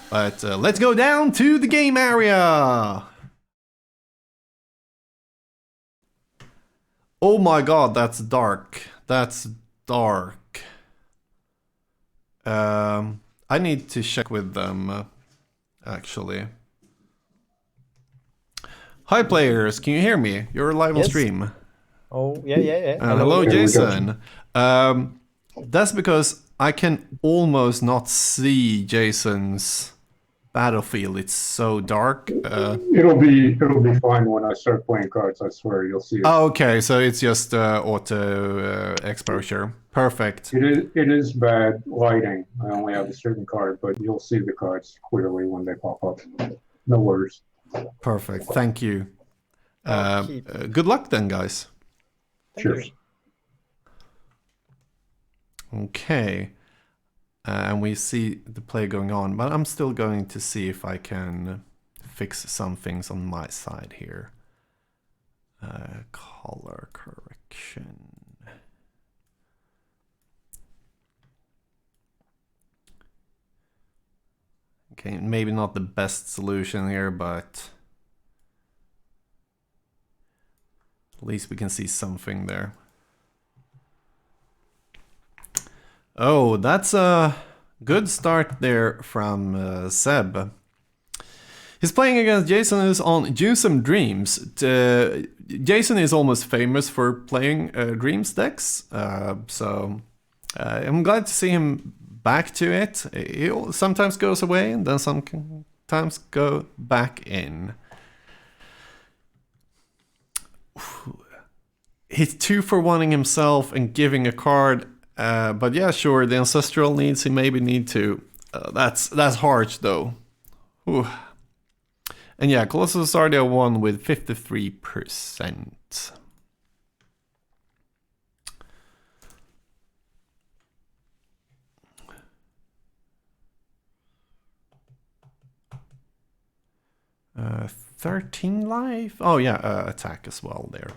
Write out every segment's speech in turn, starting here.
But let's go down to the game area. Oh my god, that's dark. That's dark. I need to check with them, actually. Hi players, can you hear me? You're live on Yes. stream. Oh, yeah. Hello, There we go. Jason. That's because I can almost not see Jason's battlefield. It's so dark. It'll be fine when I start playing cards. I swear you'll see it. Oh, okay, so it's just auto exposure. Perfect. It is bad lighting. I only have a certain card, but you'll see the cards clearly when they pop up. No worries. Perfect. Thank you. Okay. Good luck then, guys. Thank Cheers. you. Okay. And we see the play going on, but I'm still going to see if I can fix some things on my side here. Color correction. Okay, maybe not the best solution here, but at least we can see something there. Oh, that's a good start there from Seb. He's playing against Jason, who's on Some Dreams. Jason is almost famous for playing Dreams decks, so I'm glad to see him back to it. He sometimes goes away and then sometimes go back in. He's 2-for-1ing himself and giving a card. But yeah, sure, the ancestral needs he maybe need to. That's harsh though. Ooh. And yeah, Colossus Sardia won with 53%. Uh, 13 life. Oh yeah, attack as well there.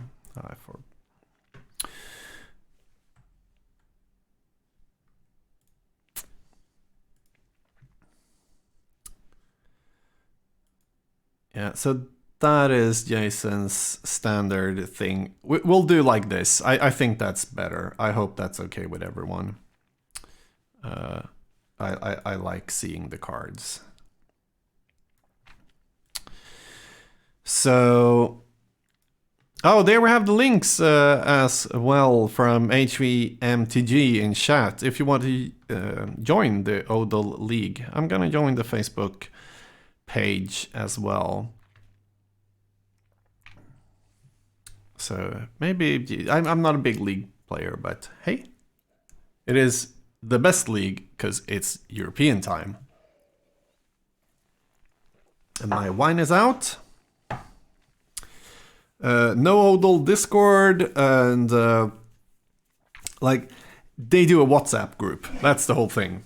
Yeah, so that is Jason's standard thing. We'll do like this. I think that's better. I hope that's okay with everyone. I like seeing the cards. So, oh, there we have the links as well from HVMTG in chat. If you want to join the ODOL League, I'm gonna join the Facebook page as well. So maybe I'm not a big league player, but hey, it is the best league because it's European time. And my wine is out. No ODOL Discord, and like they do a WhatsApp group. That's the whole thing.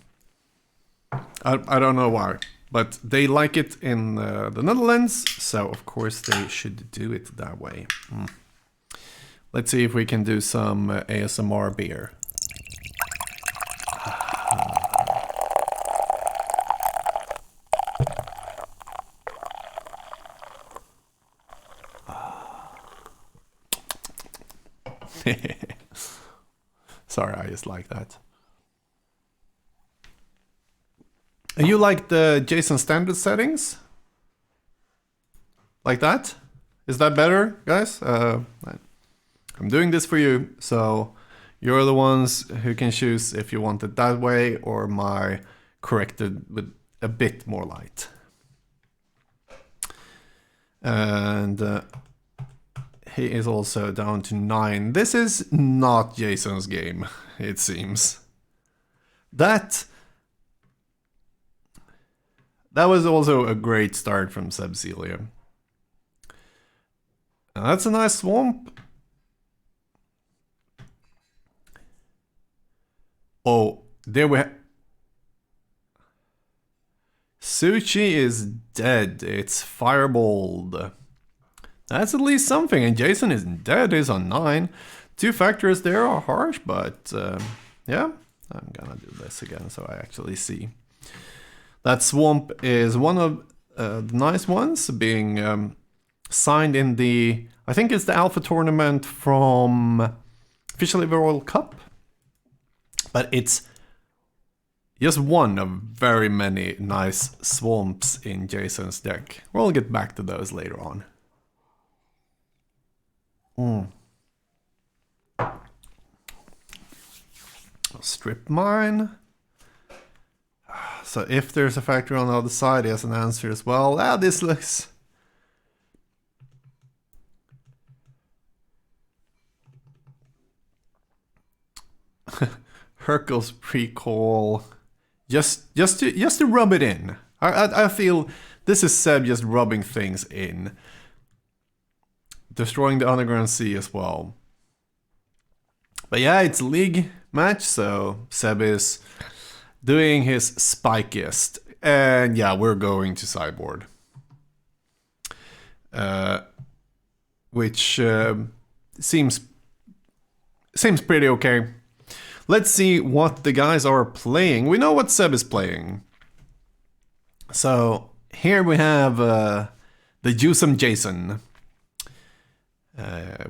I don't know why. But they like it in the Netherlands, so of course they should do it that way. Let's see if we can do some ASMR beer. Sorry, I just like that. And you like the Jason standard settings? Like that? Is that better, guys? I'm doing this for you, so you're the ones who can choose if you want it that way or my corrected with a bit more light. And he is also down to 9. This is not Jason's game, it seems. That was also a great start from Sebcelia. That's a nice swamp. Oh, there we have... Suchi is dead. It's fireballed. That's at least something. And Jason isn't dead. He's on 9. 2 factors there are harsh, but yeah. I'm gonna do this again so I actually see That swamp is one of the nice ones, being signed in the, I think it's the Alpha tournament from Officially World Cup. But it's just one of very many nice swamps in Jason's deck. We'll get back to those later on. Strip mine. So if there's a factory on the other side, he has an answer as well. Ah, this looks... Hercule's pre-call. Just to rub it in. I feel this is Seb just rubbing things in. Destroying the underground sea as well. But yeah, it's a league match, so Seb is doing his spikiest. And yeah, we're going to sideboard. Which seems pretty okay. Let's see what the guys are playing. We know what Seb is playing. So here we have the Jusum Jason.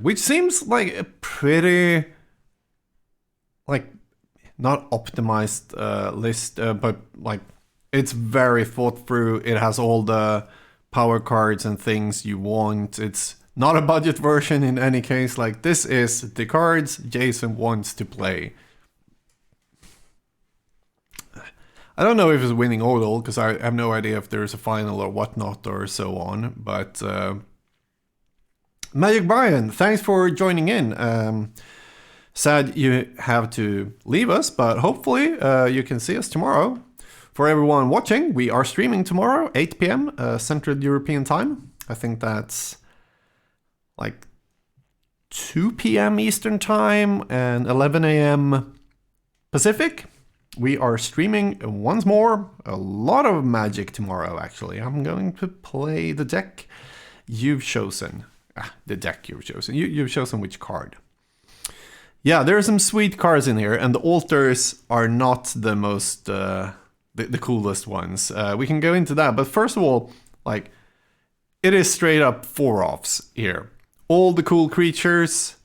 Which seems like a pretty, like, not optimized list, but like it's very thought through. It has all the power cards and things you want. It's not a budget version in any case. Like, this is the cards Jason wants to play. I don't know if it's winning ODOL, because I have no idea if there's a final or whatnot or so on, but Magic Brian, thanks for joining in. Sad you have to leave us, but hopefully you can see us tomorrow. For everyone watching, we are streaming tomorrow, 8 p.m. Central European time. I think that's like 2 p.m. Eastern time and 11 a.m. Pacific. We are streaming once more. A lot of Magic tomorrow, actually. I'm going to play the deck you've chosen. The deck you've chosen. You've chosen which card. Yeah, there are some sweet cards in here, and the altars are not the most, the coolest ones. We can go into that, but first of all, like, it is straight up 4-offs here. All the cool creatures,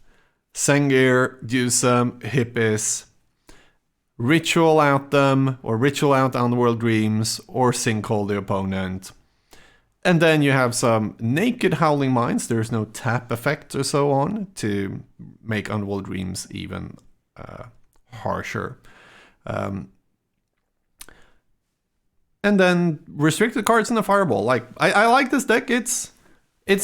Sengir, Jusum, Hippies, Ritual out them, or Ritual out Underworld Dreams, or Sinkhole the opponent. And then you have some naked Howling Minds. There's no tap effect or so on to make Underworld Dreams even harsher. And then restricted cards in the Fireball. Like, I like this deck. It's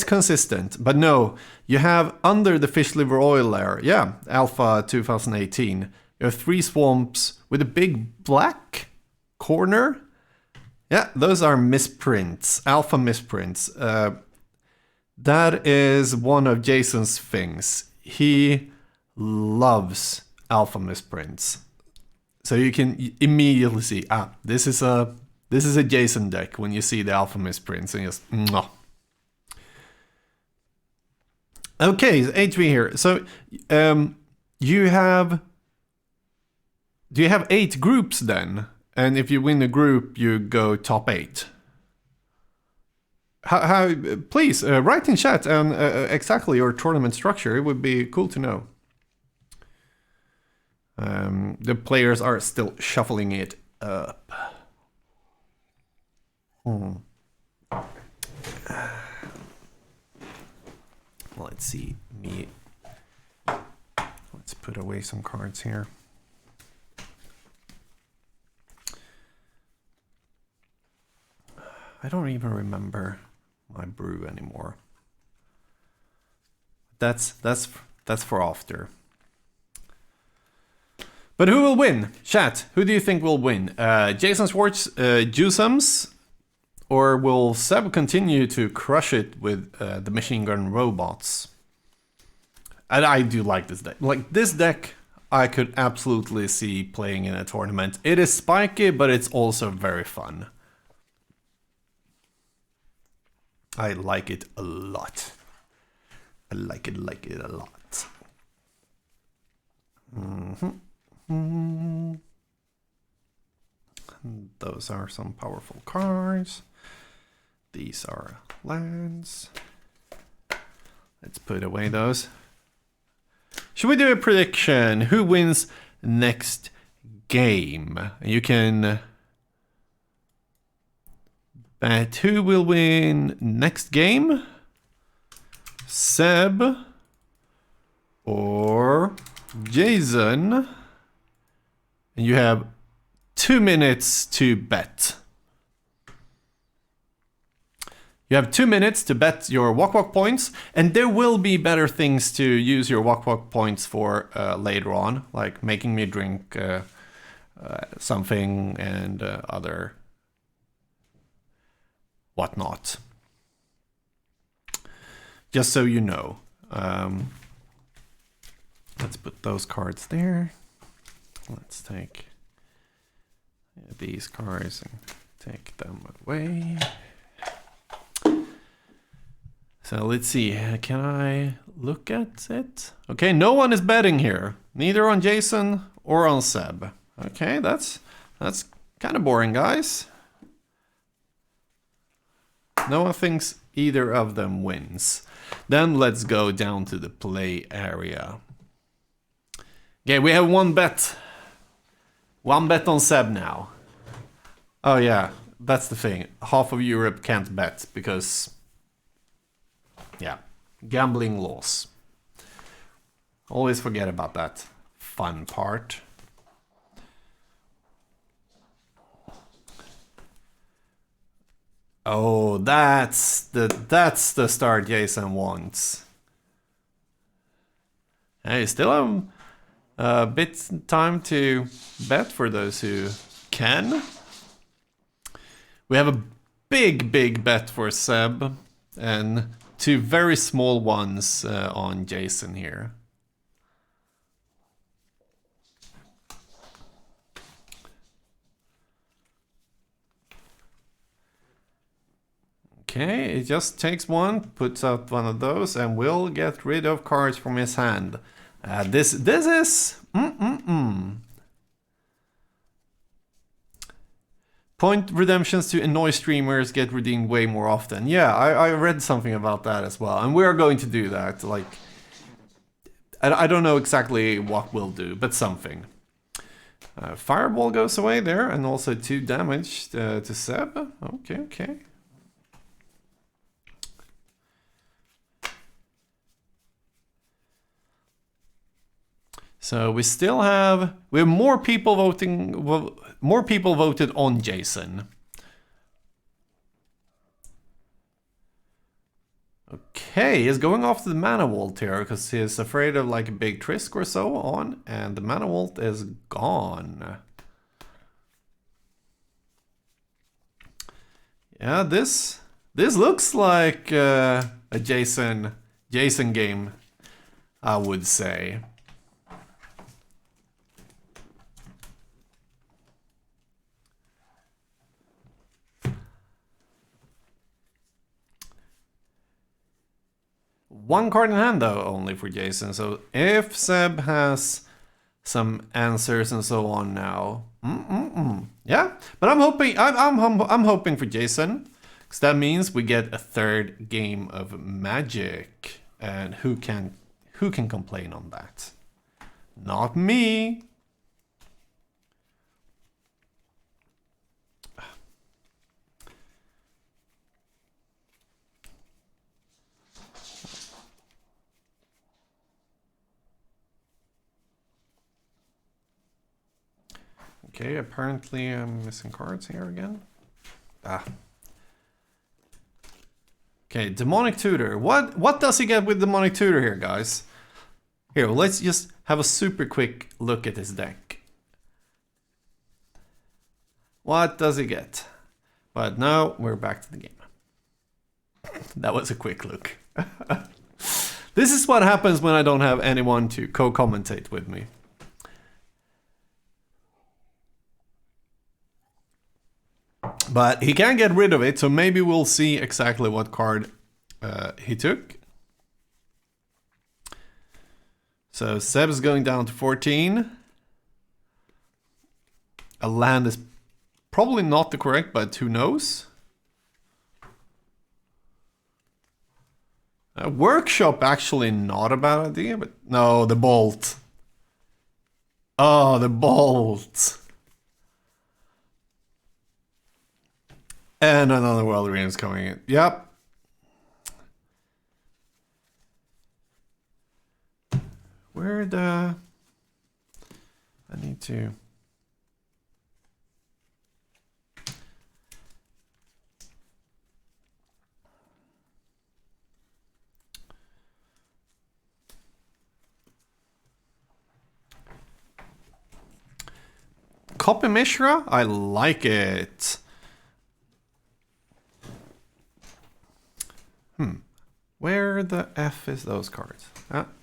consistent. But no, you have under the Fish Liver Oil layer. Yeah, Alpha 2018. You have 3 swamps with a big black corner. Yeah, those are misprints, alpha misprints. That is one of Jason's things. He loves alpha misprints. So you can immediately see, this is a Jason deck when you see the alpha misprints and just mwah. Okay, HV here. So do you have 8 groups then? And if you win a group, you go top 8. How? Please write in chat on exactly your tournament structure. It would be cool to know. The players are still shuffling it up. Let's see. Let's put away some cards here. I don't even remember my brew anymore. That's for after. But who will win? Chat, who do you think will win? Jason Schwartz, Jusums, or will Seb continue to crush it with the machine gun robots? And I do like this deck. Like, this deck, I could absolutely see playing in a tournament. It is spiky, but it's also very fun. I like it a lot. I like it a lot. Those are some powerful cards. These are lands. Let's put away those. Should we do a prediction? Who wins next game? You can bet who will win next game. Seb or Jason. And you have 2 minutes to bet. You have 2 minutes to bet your Wak-Wak points, and there will be better things to use your Wak-Wak points for later on, like making me drink something and other whatnot. Just so you know. Let's put those cards there. Let's take these cards and take them away. So let's see, can I look at it? Okay, no one is betting here. Neither on Jason or on Seb. Okay, that's kind of boring, guys. No one thinks either of them wins. Then let's go down to the play area. Okay, we have one bet. One bet on Seb now. Oh yeah, that's the thing. Half of Europe can't bet because... yeah, gambling laws. Always forget about that fun part. Oh, that's the start Jason wants. Hey, still have a bit time to bet for those who can. We have a big bet for Seb and 2 very small ones on Jason here. Okay, it just takes one, puts out one of those, and will get rid of cards from his hand. This is... Point redemptions to annoy streamers get redeemed way more often. Yeah, I read something about that as well. And we are going to do that. Like, I don't know exactly what we'll do, but something. Fireball goes away there, and also 2 damage to Seb. Okay. So we still have... we have more people voting... well, more people voted on Jason. Okay, he's going after the Mana Vault here because he's afraid of like a big Trisk or so on, and the Mana Vault is gone. Yeah, this looks like a Jason game, I would say. One card in hand though, only for Jason. So if Seb has some answers and so on now, yeah. But I'm hoping for Jason, because that means we get a 3rd game of Magic, and who can complain on that? Not me. Okay, apparently I'm missing cards here again. Okay, Demonic Tutor. What does he get with Demonic Tutor here, guys? Here, let's just have a super quick look at his deck. What does he get? But now we're back to the game. That was a quick look. This is what happens when I don't have anyone to co-commentate with me. But he can get rid of it, so maybe we'll see exactly what card he took. So Seb's going down to 14. A land is Probably not the correct, but who knows? Workshop actually not a bad idea, but no, the bolt. Oh, the bolt. And another World Dreams coming in. Yep. Where the... I need to... Copy Mishra? I like it. Where the F is those cards?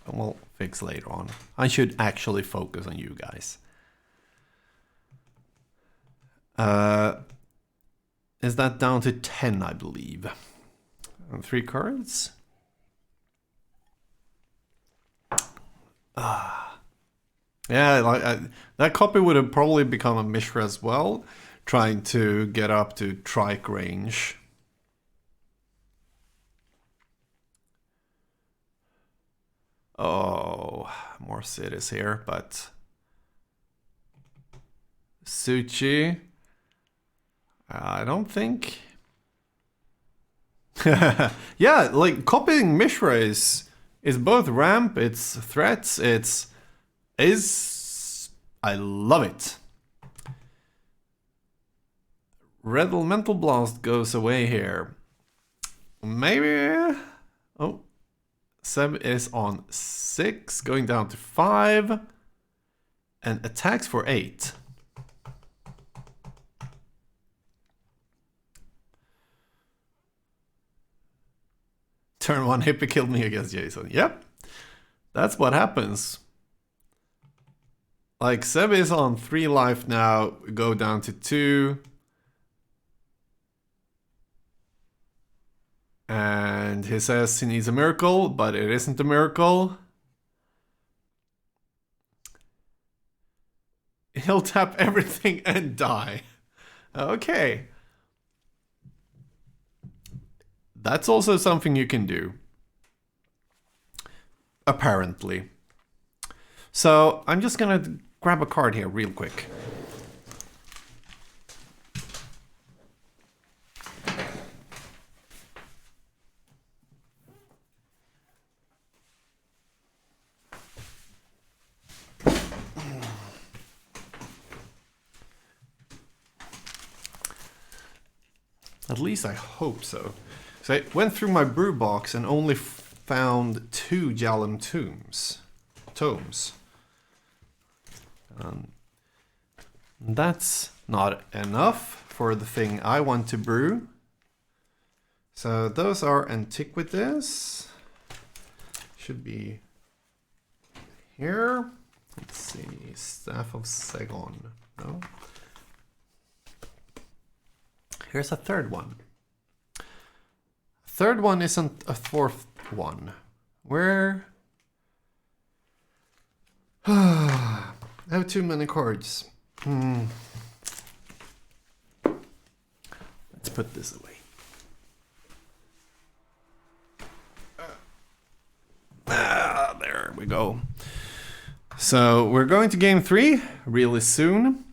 We'll fix later on. I should actually focus on you guys. Is that down to 10, I believe? And 3 cards? Yeah, like that copy would have probably become a Mishra as well, trying to get up to trike range. Oh, more cities here, but Suchi, I don't think. Yeah, like copying Mishra is both ramp, it's threats, I love it. Red Elemental Blast goes away here. Maybe. Oh. Seb is on 6, going down to 5, and attacks for 8. Turn 1 hippie killed me against Jason. Yep, that's what happens. Like Seb is on 3 life now, go down to 2. And he says he needs a miracle, but it isn't a miracle. He'll tap everything and die. Okay. That's also something you can do. Apparently. So I'm just gonna grab a card here real quick. At least I hope so. So I went through my brew box and only found 2 Jalem tomes. That's not enough for the thing I want to brew. So those are antiquities. Should be here. Let's see, Staff of Segon. No. Here's a 3rd one. 3rd one isn't a 4th one. Where? I have too many cards. Let's put this away. There we go. So we're going to game 3 really soon.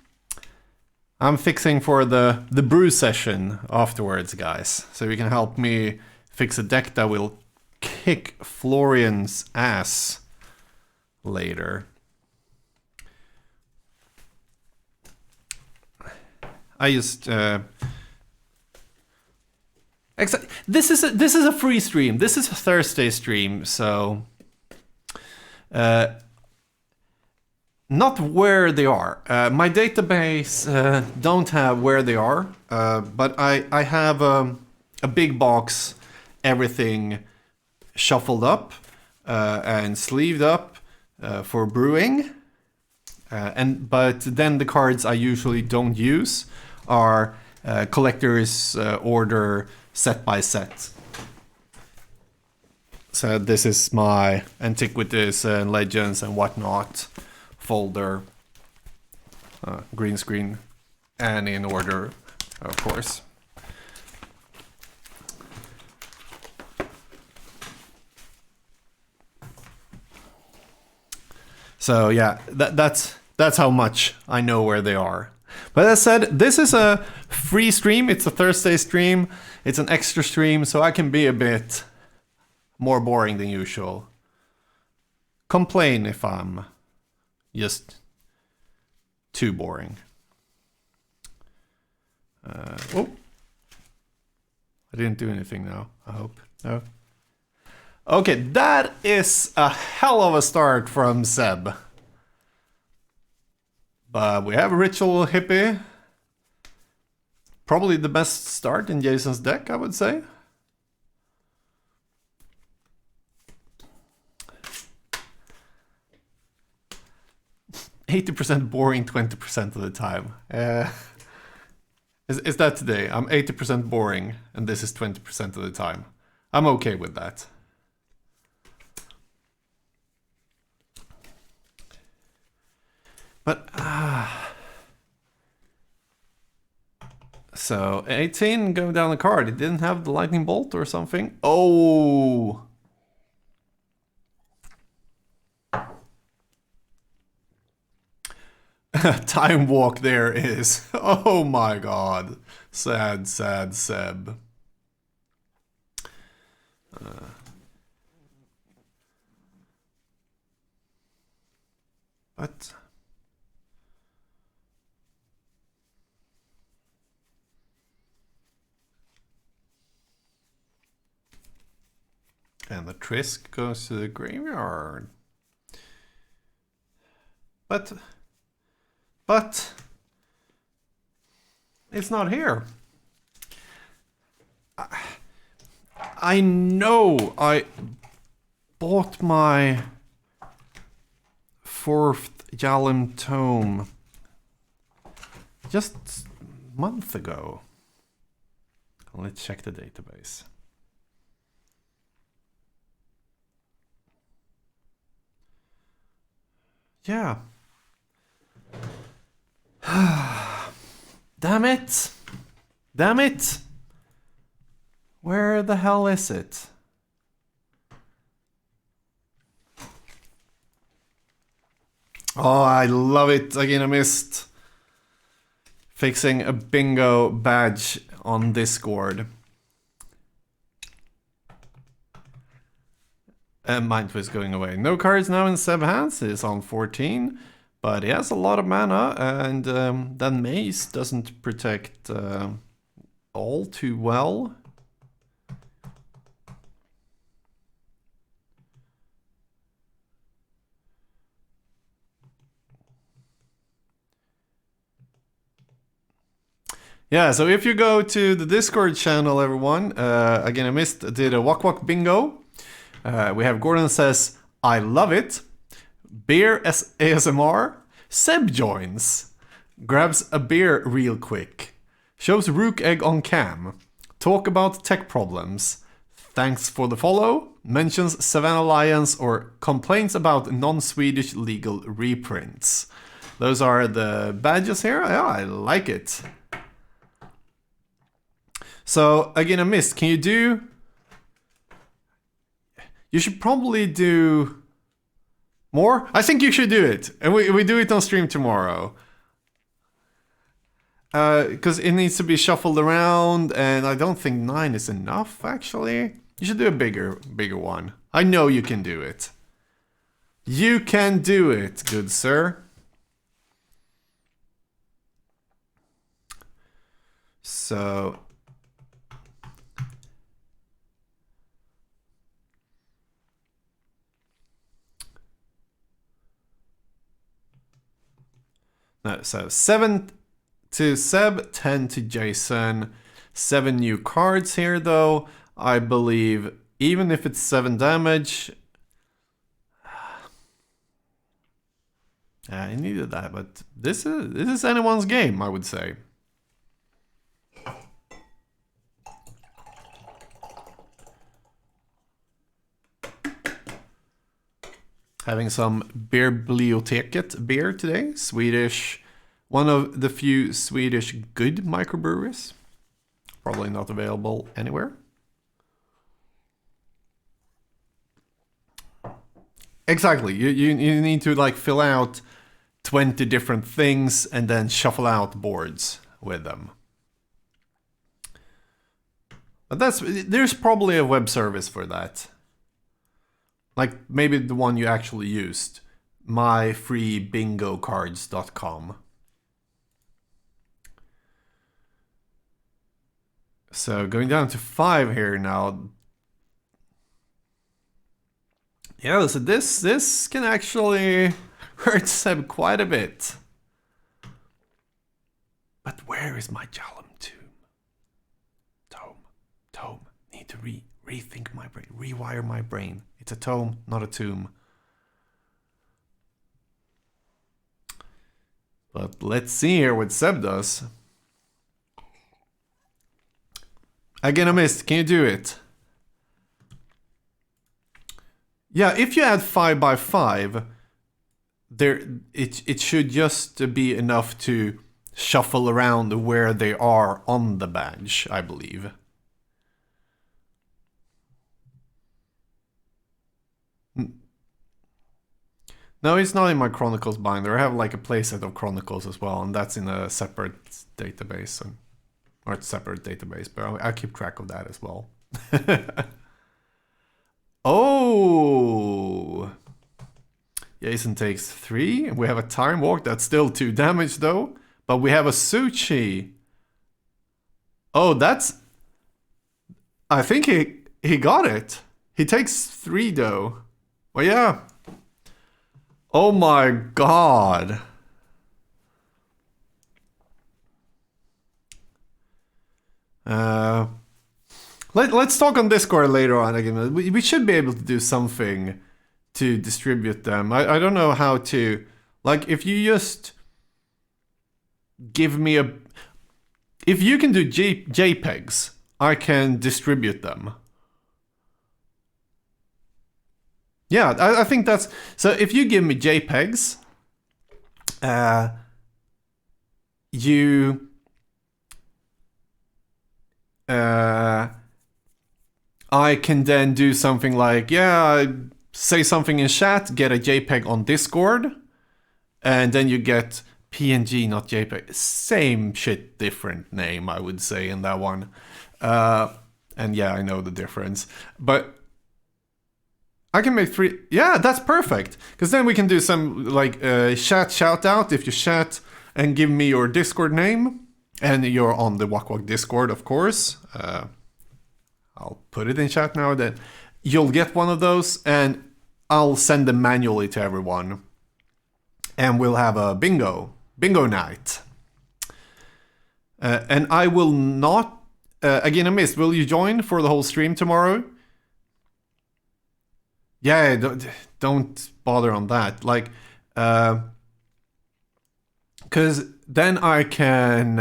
I'm fixing for the brew session afterwards, guys. So you can help me fix a deck that will kick Florian's ass later. I just this is a free stream. This is a Thursday stream, so not where they are. My database don't have where they are, but I have a big box, everything shuffled up and sleeved up for brewing. But then the cards I usually don't use are collector's order set by set. So this is my antiquities and legends and whatnot folder. Green screen and in order, of course. So yeah, that's how much I know where they are. But as I said, this is a free stream. It's a Thursday stream. It's an extra stream, so I can be a bit more boring than usual. Complain if I'm just too boring. Oh, I didn't do anything now, I hope. No. Okay, that is a hell of a start from Seb. But we have a Ritual Hippie. Probably the best start in Jason's deck, I would say. "80% boring 20% of the time." Is that today? I'm 80% boring, and this is 20% of the time. I'm okay with that. But, so, 18 going down the card. It didn't have the lightning bolt or something. Oh! Time walk there is. Oh my god. Sad, sad Seb. What? And the Trisk goes to the graveyard. But it's not here. I know I bought my 4th Yalim Tome just a month ago. Let's check the database. Yeah. Damn it! Damn it! Where the hell is it? Oh, I love it. Again, I missed fixing a bingo badge on Discord. And Mind Twist going away. No cards now in Seb hands. He's on 14. But he has a lot of mana, and that Mace doesn't protect all too well. Yeah, so if you go to the Discord channel, everyone, again, did a Wak-Wak bingo. We have Gordon says, "I love it." Beer ASMR. Seb joins. Grabs a beer real quick. Shows Rook Egg on cam. Talk about tech problems. Thanks for the follow. Mentions Savannah Lions or complains about non-Swedish legal reprints. Those are the badges here. Yeah, I like it. So, again, I missed. Can you do... You should probably do... more? I think you should do it. And we do it on stream tomorrow. Because it needs to be shuffled around, and I don't think 9 is enough, actually. You should do a bigger one. I know you can do it. You can do it, good sir. So... No, so 7 to Seb, 10 to Jason. 7 new cards here, though. I believe, even if it's 7 damage... I needed that, but this is anyone's game, I would say. Having some Biblioteket beer today. Swedish One of the few Swedish good microbreweries. Probably not available anywhere. Exactly. You need to like fill out 20 different things and then shuffle out boards with them. But there's probably a web service for that. Like maybe the one you actually used. myfreebingocards.com. So going down to 5 here now. Yeah, so this can actually hurt Seb quite a bit. But where is my Jalum tomb? Tome. Need to rethink my brain, rewire my brain. It's a tome, not a tomb. But let's see here what Seb does. Again, I missed. Can you do it? Yeah, if you add 5 by 5, it should just be enough to shuffle around where they are on the badge, I believe. No, it's not in my Chronicles binder. I have like a playset of Chronicles as well, and that's in a separate database. Or it's a separate database, but I'll keep track of that as well. Oh! Jason takes 3. We have a time walk. That's still 2 damage though. But we have a Suchi. Oh, that's... I think he got it. He takes 3 though. Well, yeah. Oh my god. Let's talk on Discord later on again. We should be able to do something to distribute them. I don't know how to... Like, if you just give me a... If you can do JPEGs, I can distribute them. Yeah, I think that's... So if you give me JPEGs, I can then do something like, say something in chat, get a JPEG on Discord, and then you get PNG, not JPEG. Same shit, different name, I would say, in that one. And yeah, I know the difference. But I can make 3... Yeah, that's perfect. Because then we can do some, like, chat shout out. If you chat and give me your Discord name, and you're on the Wak-Wak Discord, of course. I'll put it in chat now, that you'll get one of those, and I'll send them manually to everyone. And we'll have a bingo night. And I will not... again, I missed. Will you join for the whole stream tomorrow? Yeah, don't bother on that. Like, because then I can...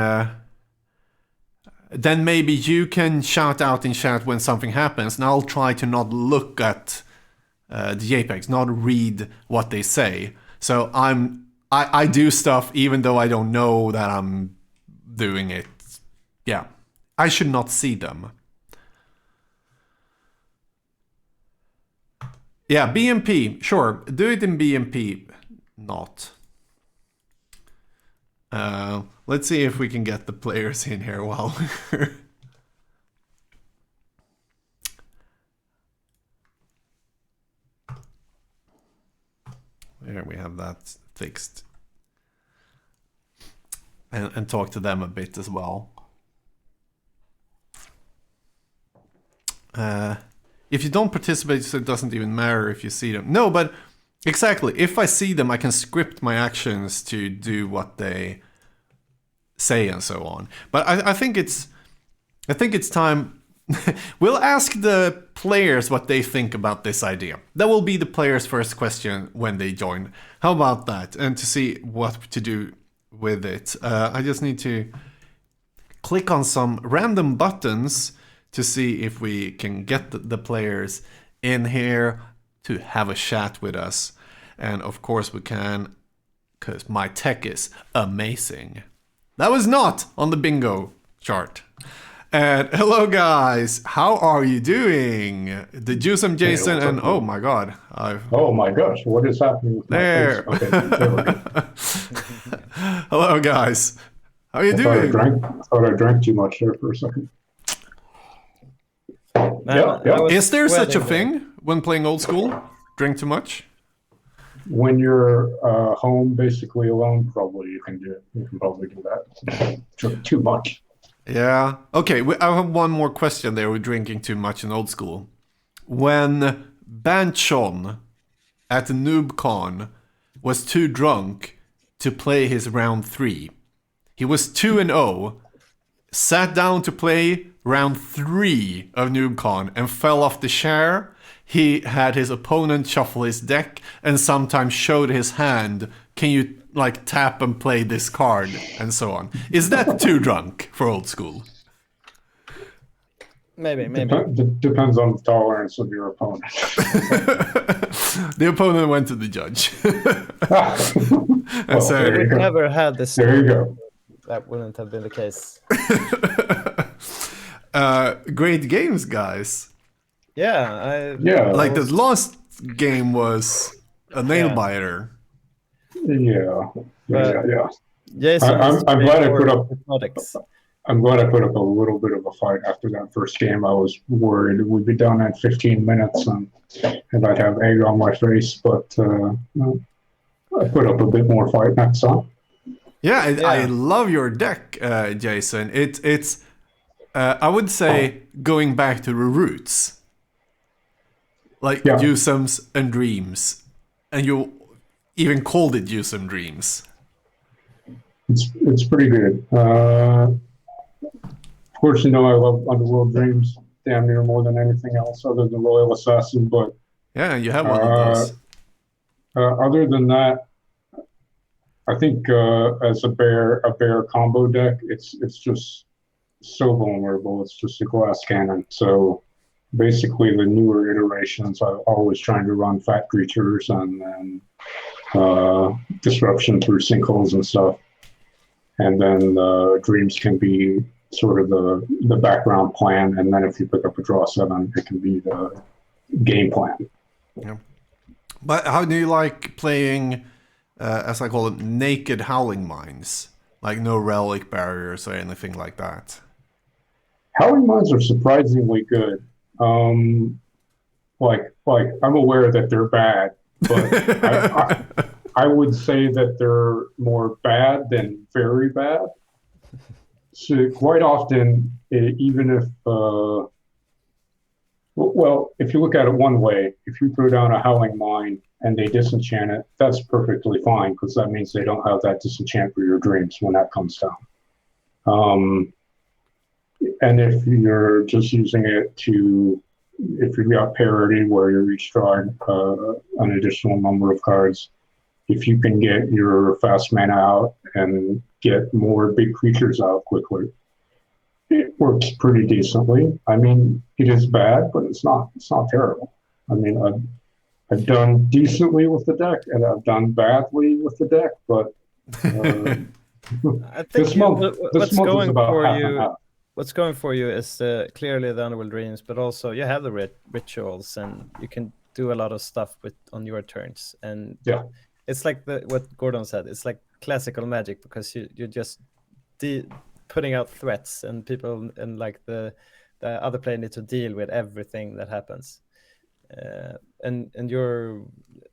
then maybe you can shout out in chat when something happens, and I'll try to not look at the JPEGs, not read what they say. So I do stuff even though I don't know that I'm doing it. Yeah, I should not see them. Yeah, BMP, sure, do it in BMP, not. Let's see if we can get the players in here while we're... There we have that fixed. And talk to them a bit as well. If you don't participate, so it doesn't even matter if you see them. No, but exactly. If I see them, I can script my actions to do what they say and so on. But I think it's time. We'll ask the players what they think about this idea. That will be the players' first question when they join. How about that? And to see what to do with it. I just need to click on some random buttons to see if we can get the players in here to have a chat with us. And of course we can because my tech is amazing. That was not on the bingo chart. And hello guys, how are you doing? The Juicem Jason what's up, and oh my god, Oh my gosh, what is happening with my there. face? Okay, there we go. Hello guys, how are you I thought doing? I drank too much there for a second. Man, Yeah. I was Is there such a sweating thing when playing old school? Drink too much? When you're home, basically alone, probably you can probably do that. Too much. Yeah. Okay, I have one more question there with drinking too much in old school. When Banchon at the NoobCon was too drunk to play his round 3, he was 2-0, sat down to play round 3 of NoobCon and fell off the chair. He had his opponent shuffle his deck and sometimes showed his hand. Can you like tap and play this card and so on? Is that too drunk for old school? Maybe. Depends on the tolerance of your opponent. The opponent went to the judge. Well, said- there you We've go. never had this. There you story. go. That wouldn't have been the case. Great games, guys. Yeah, Yeah. Like the last game was a nail Yeah. biter. Yeah. But- Jason, I'm glad I put up. hypnotics. I'm glad I put up a little bit of a fight after that first game. I was worried we'd be done in 15 minutes and I'd have egg on my face, but no, I put up a bit more fight next time. Yeah, I Yeah. love your deck, Jason. It's I would say going back to the roots, like Yeah. Juicems and Dreams, and you even called it Juicem Dreams. It's pretty good. Of course, you know I love Underworld Dreams damn near more than anything else other than Royal Assassin, but Yeah, you have one of those. other than that, I think as a bear combo deck, it's just so vulnerable. It's just a glass cannon. So basically, the newer iterations, I'm always trying to run fat creatures and disruption through sinkholes and stuff. And then dreams can be sort of the background plan, and then if you pick up a draw 7, it can be the game plan. But how do you like playing, as I call it, naked howling mines? Like no relic barriers or anything like that? Howling Mines are surprisingly good. Like I'm aware that they're bad, but I would say that they're more bad than very bad. So quite often, even if well, if you look at it one way, if you throw down a Howling Mine and they disenchant it, that's perfectly fine because that means they don't have that disenchant for your dreams when that comes down. And if you're just using it to, if you've got parity where you're each drawing an additional number of cards, if you can get your fast mana out and get more big creatures out quickly, it works pretty decently. I mean, it is bad, but it's not terrible. I mean, I've done decently with the deck, and I've done badly with the deck, but I think this month what's is going about for half and you. half. What's going for you is clearly the Underworld Dreams, but also you have the rituals, and you can do a lot of stuff on your turns. And Yeah. it's like what Gordon said. It's like classical Magic because you're just putting out threats, and people and like the other player need to deal with everything that happens. And you're,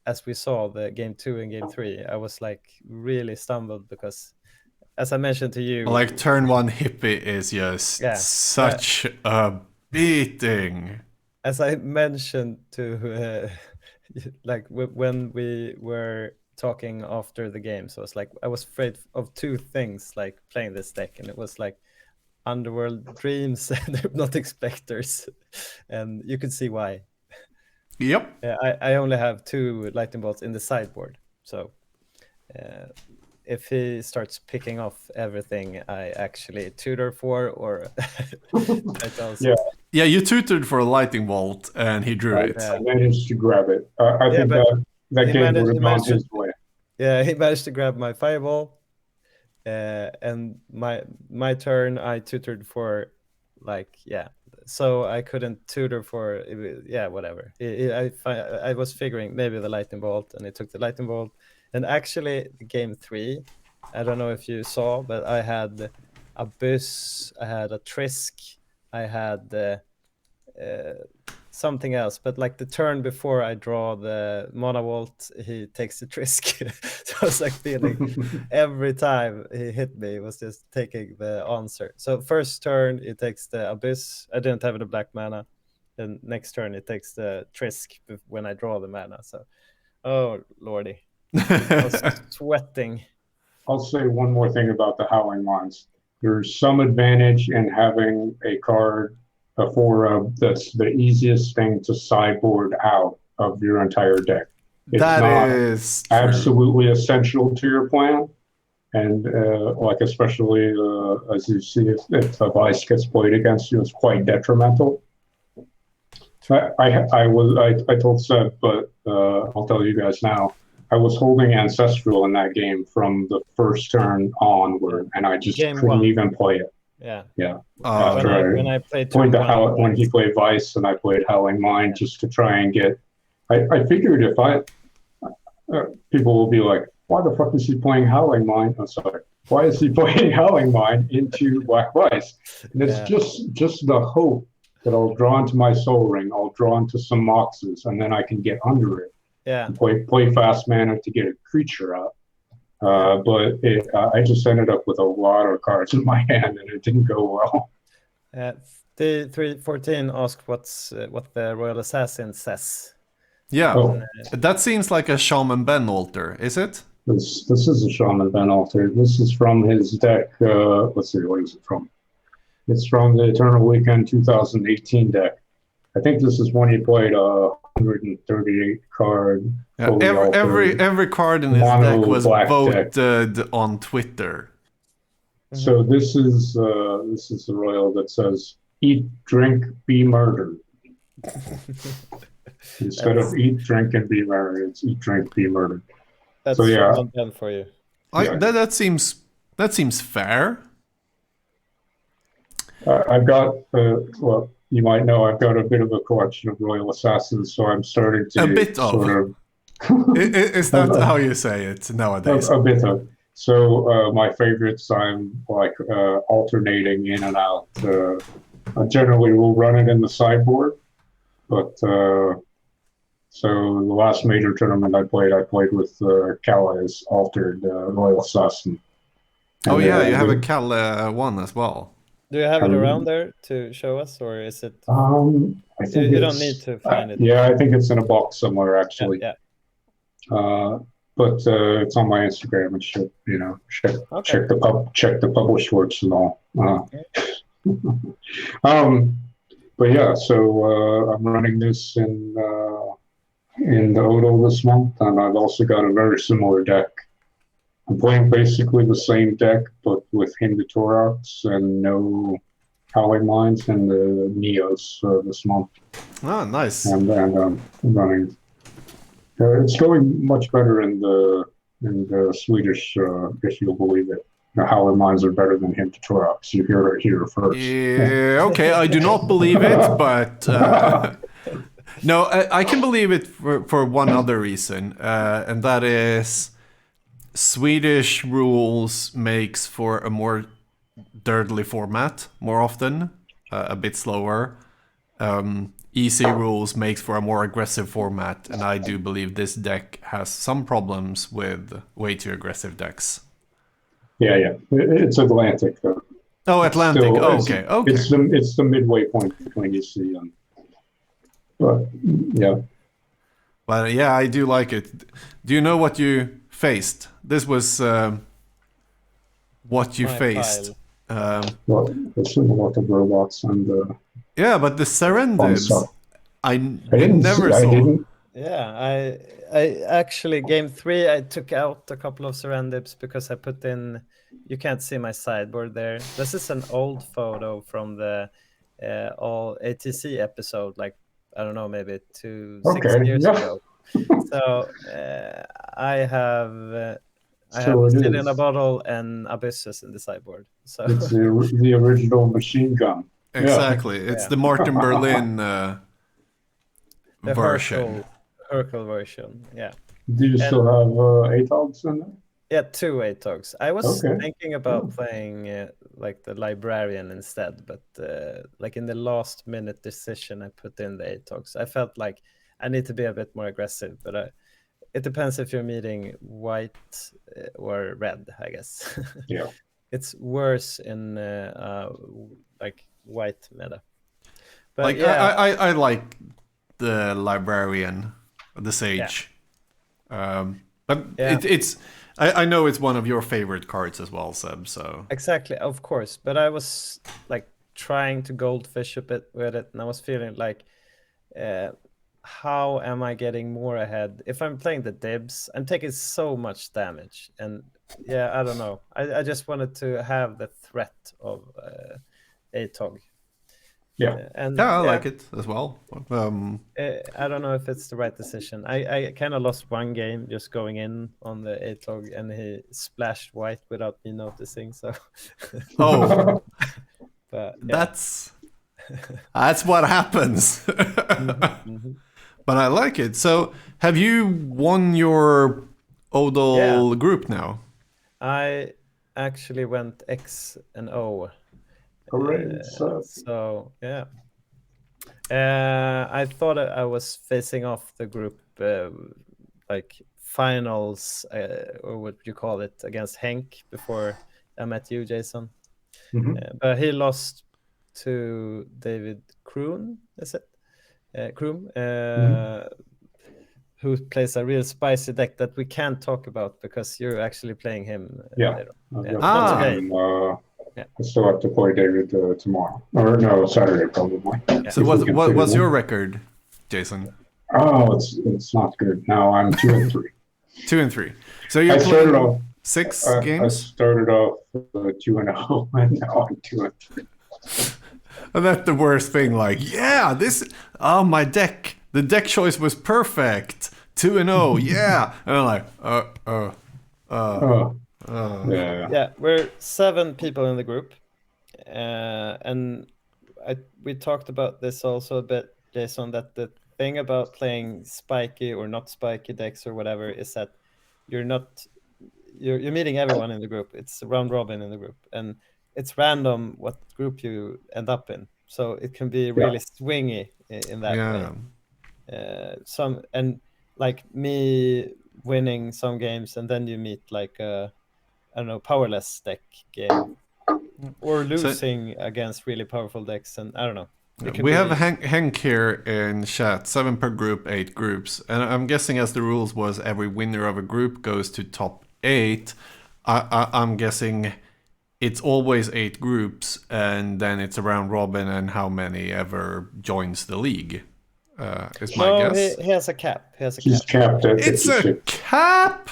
as we saw the game 2 and game 3, I was like really stumbled because, as I mentioned to you, Like turn 1 hippie is just such a beating. as I mentioned to like when we were talking after the game, so it's like I was afraid of 2 things like playing this deck, and it was like Underworld Dreams and Hypnotic Specters, and you could see why. Yep. I only have 2 lightning bolts in the sideboard, so if he starts picking off everything I actually tutor for, or Yeah, you tutored for a lightning bolt and he drew it. I managed to grab it. I think but that he game would have gone managed- his way. Yeah, he managed to grab my fireball, and my turn I tutored for, like, yeah. So I couldn't tutor for, yeah, whatever. I was figuring maybe the lightning bolt, and it took the lightning bolt. And actually, game 3, I don't know if you saw, but I had a Bus, I had a Trisk, I had something else, but like the turn before I draw the Mana Vault, he takes the Trisk. So I was like feeling every time he hit me, it was just taking the answer. So first turn, it takes the Abyss. I didn't have the black mana. Then next turn, it takes the Trisk when I draw the mana. So, oh, lordy. I was sweating. I'll say one more thing about the Howling Mines. There's some advantage in having a card, a 4 that's the easiest thing to sideboard out of your entire deck. It's That not is true. absolutely essential to your plan. And like especially as you see, if the vice gets played against you, it's quite detrimental. I told Seb, but I'll tell you guys now. I was holding Ancestral in that game from the first turn onward, and I just Game couldn't 1. even play it. Yeah. Yeah. Oh. When I played Played turn 1, when he played Vice, and I played Howling Mine just to try and get. I figured if people will be like, why the fuck is he playing Howling Mine? I'm sorry. Why is he playing Howling Mine into Black Vice? And it's just the hope that I'll draw into my Soul Ring, I'll draw into some Moxes, and then I can get under it. Yeah. Play fast mana to get a creature out. But I just ended up with a lot of cards in my hand, and it didn't go well. The 314 asked what the Royal Assassin says. Yeah, Oh. That seems like a Shaman Ben altar, is it? This is a Shaman Ben altar. This is from his deck. Let's see, what is it from? It's from the Eternal Weekend 2018 deck. I think this is when he played 138 card. Yeah, every card in his deck was voted on Twitter. So this is the royal that says "Eat, drink, be murdered." Instead of "Eat, drink, and be merry," it's "Eat, drink, be murdered." That's so yeah, done for you. That seems fair. I've got well, you might know I've got a bit of a collection of Royal Assassins, so I'm starting to Is that how you say it nowadays? A bit of. So my favorites, I'm like alternating in and out. I generally will run it in the sideboard, but so the last major tournament I played with Calais altered Royal Assassin. Oh yeah, you have a Cal one as well. Do you have it around there to show us, or is it? I think you don't need to find it. Yeah, I think it's in a box somewhere actually. Yeah. But it's on my Instagram. And should check the published works and all. But yeah, so I'm running this in the ODOL this month, and I've also got a very similar deck. I'm playing basically the same deck, but with Hindutorox and no Howling Mines and the Neos this month. Oh, nice. And I'm running. It's going much better in the Swedish, if you'll believe it. The Howling Mines are better than Hindutorox. You hear it here first. Yeah, okay, I do not believe it, but no, I can believe it for one other reason, and that is Swedish rules makes for a more dirtly format more often, a bit slower. Easy rules makes for a more aggressive format, and I do believe this deck has some problems with way too aggressive decks. Yeah. It's Atlantic though. Oh, Atlantic. Okay. It's the midway point between EC and. But yeah. Well, yeah, I do like it. Do you know what you faced? This was what you faced. Well, there's a lot of robots and. Yeah, but the Serendids, I never saw. Yeah, I actually, game 3, I took out a couple of Serendids because I put in, you can't see my sideboard there. This is an old photo from the all ATC episode, like, I don't know, maybe 6 years ago. So I have So have it City in a is. Bottle and Abyssus in the sideboard. So It's the original machine gun. Yeah. Exactly. It's Yeah. the Martin Berlin the version. Hercule version. Yeah. Do you still have ATOGs in there? Yeah, 2 ATOGs. I was Okay. thinking about playing like the librarian instead, but like in the last minute decision, I put in the ATOGs. I felt like I need to be a bit more aggressive, but it depends if you're meeting white or red, I guess. Yeah. It's worse in like white meta. But Like yeah, I like the librarian, the sage. But Yeah. it's I know it's one of your favorite cards as well, Seb. So exactly, of course. But I was like trying to goldfish a bit with it, and I was feeling like, how am I getting more ahead? If I'm playing the dibs, I'm taking so much damage, and yeah, I don't know. I just wanted to have the threat of ATOG. Yeah. And yeah, I like it as well. I don't know if it's the right decision. I kind of lost one game just going in on the ATOG, and he splashed white without me noticing. So, Oh, but yeah. that's what happens. Mhm. But I like it. So have you won your ODOL group now? I actually went X and O. Hooray. So yeah. I thought I was facing off the group like finals, or what you call it, against Henk before I met you, Jason. But he lost to David Kroon, is it? Kroom, who plays a real spicy deck that we can't talk about because you're actually playing him Yeah. later. Yeah. That's okay. I still have to play David tomorrow. Or no, Saturday probably. So what was your record, Jason? Oh, it's not good. Now I'm 2-3. 2-3. So you're started playing off 6 I games? started off 2-0, and now I'm 2-3. And that's the worst thing. Like, yeah, my deck. The deck choice was perfect. 2-0, yeah. And I'm like, Yeah. Yeah, we're 7 people in the group, and we talked about this also a bit, Jason. That the thing about playing spiky or not spiky decks or whatever is that you're meeting everyone in the group. It's round robin in the group, and it's random what group you end up in. So it can be really swingy in that way. And like me winning some games, and then you meet like a I don't know, powerless deck game, or losing against really powerful decks, and I don't know. We have Hank here in chat, 7 per group, 8 groups. And I'm guessing as the rules was every winner of a group goes to top 8. I'm guessing it's always 8 groups, and then it's a round robin, and how many ever joins the league is my guess. He has a cap. He's capped at It's a 56. cap!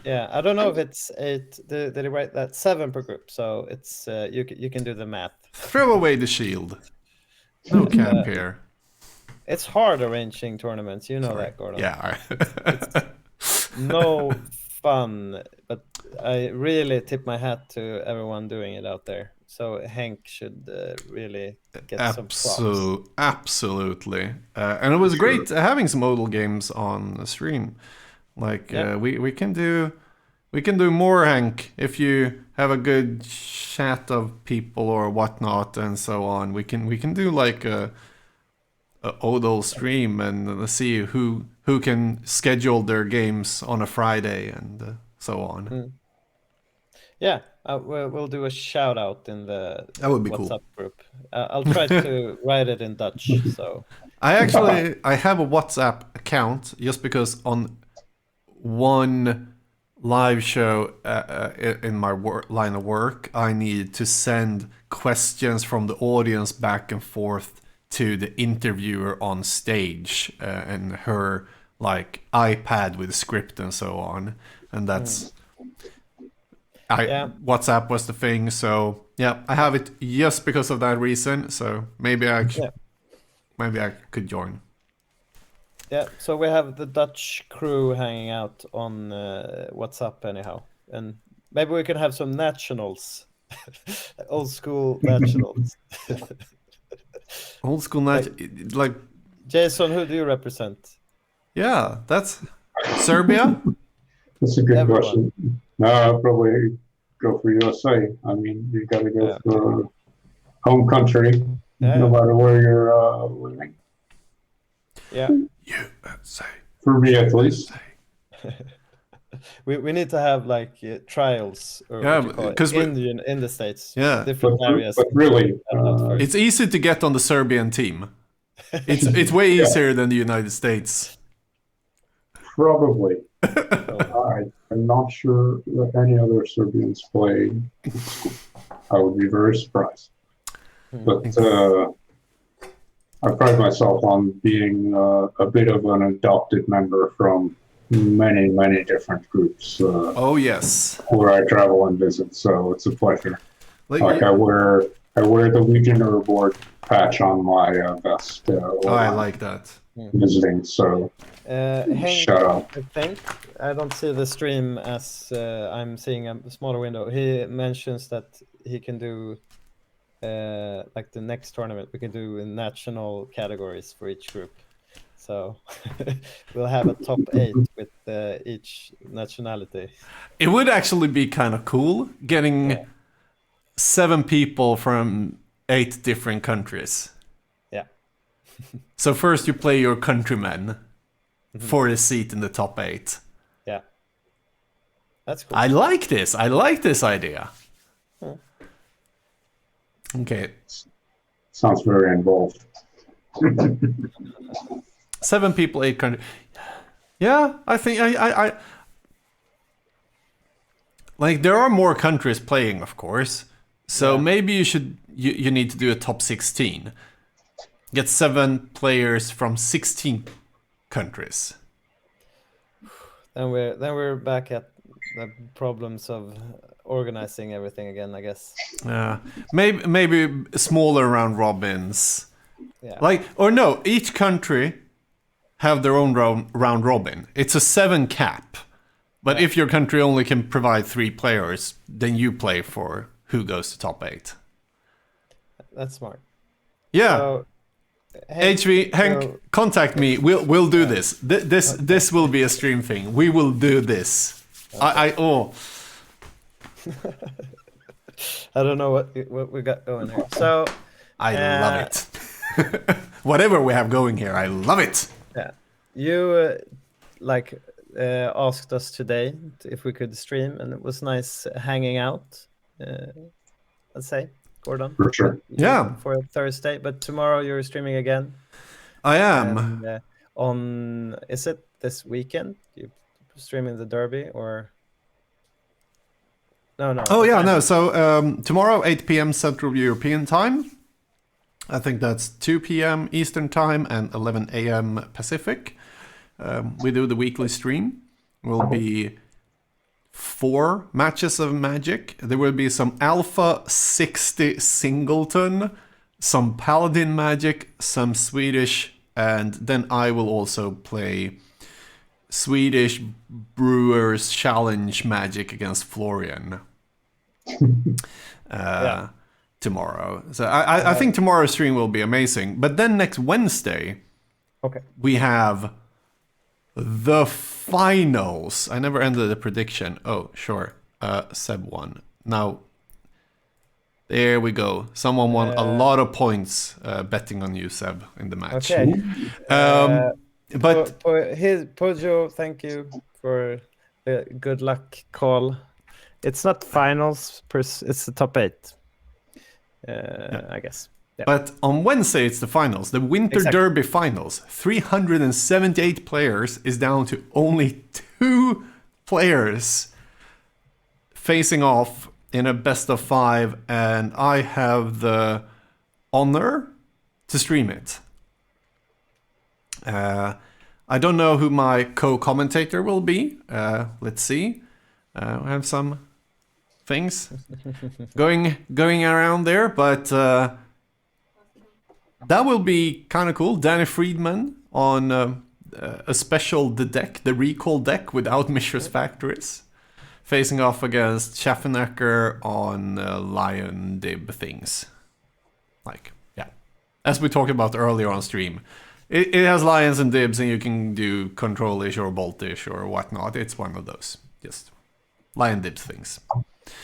Yeah, I don't know if it's 8. Did he write that 7 per group? So it's you can do the math. Throw away the shield. No cap here. It's hard arranging tournaments, you know that, Gordon. Yeah. It's no fun, but I really tip my hat to everyone doing it out there. So Hank should really get some props. Absolutely. And it was great having some ODOL games on the stream. Like we can do more, Hank, if you have a good chat of people or whatnot and so on. We can do like a ODOL stream and see who can schedule their games on a Friday and so on. Yeah, we'll do a shout out in the WhatsApp group. I'll try to write it in Dutch. So I have a WhatsApp account just because on one live show in my line of work, I needed to send questions from the audience back and forth to the interviewer on stage and her like iPad with script and so on. And that's WhatsApp was the thing. So yeah, I have it just because of that reason. So maybe I could join. Yeah, so we have the Dutch crew hanging out on WhatsApp anyhow, and maybe we can have some nationals, old school nationals. Old school Like- match, like Jason, who do you represent? yeah, that's Serbia. That's a good Everyone. question. No, I'll probably go for USA. I mean, you got to go Yeah. for home country, Yeah. no matter where you're living. Yeah, USA. For me, at least. we need to have like trials or Yeah, what do you call it, 'cause in the States. Yeah. Different areas. But really, It's easy to get on the Serbian team. It's way easier than the United States. probably. I'm not sure that any other Serbians play. I would be very surprised. But I pride myself on being a bit of an adopted member from many, many different groups Oh yes. where I travel and visit. So it's a pleasure. Like, Like I wear the Legionnaire board patch on my vest. oh, I like that. visiting. So Hank, shut up. I think I don't see the stream as I'm seeing a smaller window. He mentions that he can do like the next tournament. We can do in national categories for each group. So we'll have a top 8 with each nationality. It would actually be kind of cool getting 7 people from 8 different countries. Yeah. So first you play your countrymen for a seat in the top 8. Yeah. That's cool. I like this. I like this idea. Okay. Sounds very involved. 7 people, 8 countries. Yeah, I think I like there are more countries playing, of course. So maybe you need to do a top 16. Get 7 players from 16 countries. Then we're back at the problems of organizing everything again, I guess. Maybe smaller round robins. Yeah. Like, or no, each country have their own round robin. It's a 7 cap. But if your country only can provide 3 players, then you play for who goes to top 8. That's smart. Yeah. So, Hank, contact me. We'll do this. This will be a stream thing. We will do this. I don't know what we got going here. So I love it. Whatever we have going here, I love it. yeah, you asked us today if we could stream, and it was nice hanging out. Let's say, Gordon. For sure. Yeah. For Thursday, but tomorrow you're streaming again. I am. And, is it this weekend? You streaming the Derby or? No. Oh yeah, no. So tomorrow 8 p.m. Central European time. I think that's 2 p.m. Eastern time and 11 a.m. Pacific. We do the weekly stream. Will be 4 matches of Magic. There will be some Alpha 60 Singleton, some Paladin Magic, some Swedish, and then I will also play Swedish Brewers Challenge Magic against Florian tomorrow. So I think tomorrow's stream will be amazing. But then next Wednesday, we have the finals. I never ended the prediction. Oh, sure. Seb won. Now, there we go. Someone won a lot of points betting on you, Seb, in the match. Okay. But Pojo, thank you for the good luck call. It's not finals, it's the top 8. I guess. Yeah. But on Wednesday, it's the finals, the Winter Derby finals. 378 players is down to only 2 players facing off in a best of 5, and I have the honor to stream it. I don't know who my co-commentator will be. Let's see. I have some things going around there, but that will be kind of cool. Danny Friedman on a special deck, the recall deck without Mishra's Factories, facing off against Schaffenecker on Lion Dib things. Like, yeah. As we talked about earlier on stream, it has lions and dibs, and you can do control-ish or bolt-ish or whatnot. It's one of those. Just lion dibs things.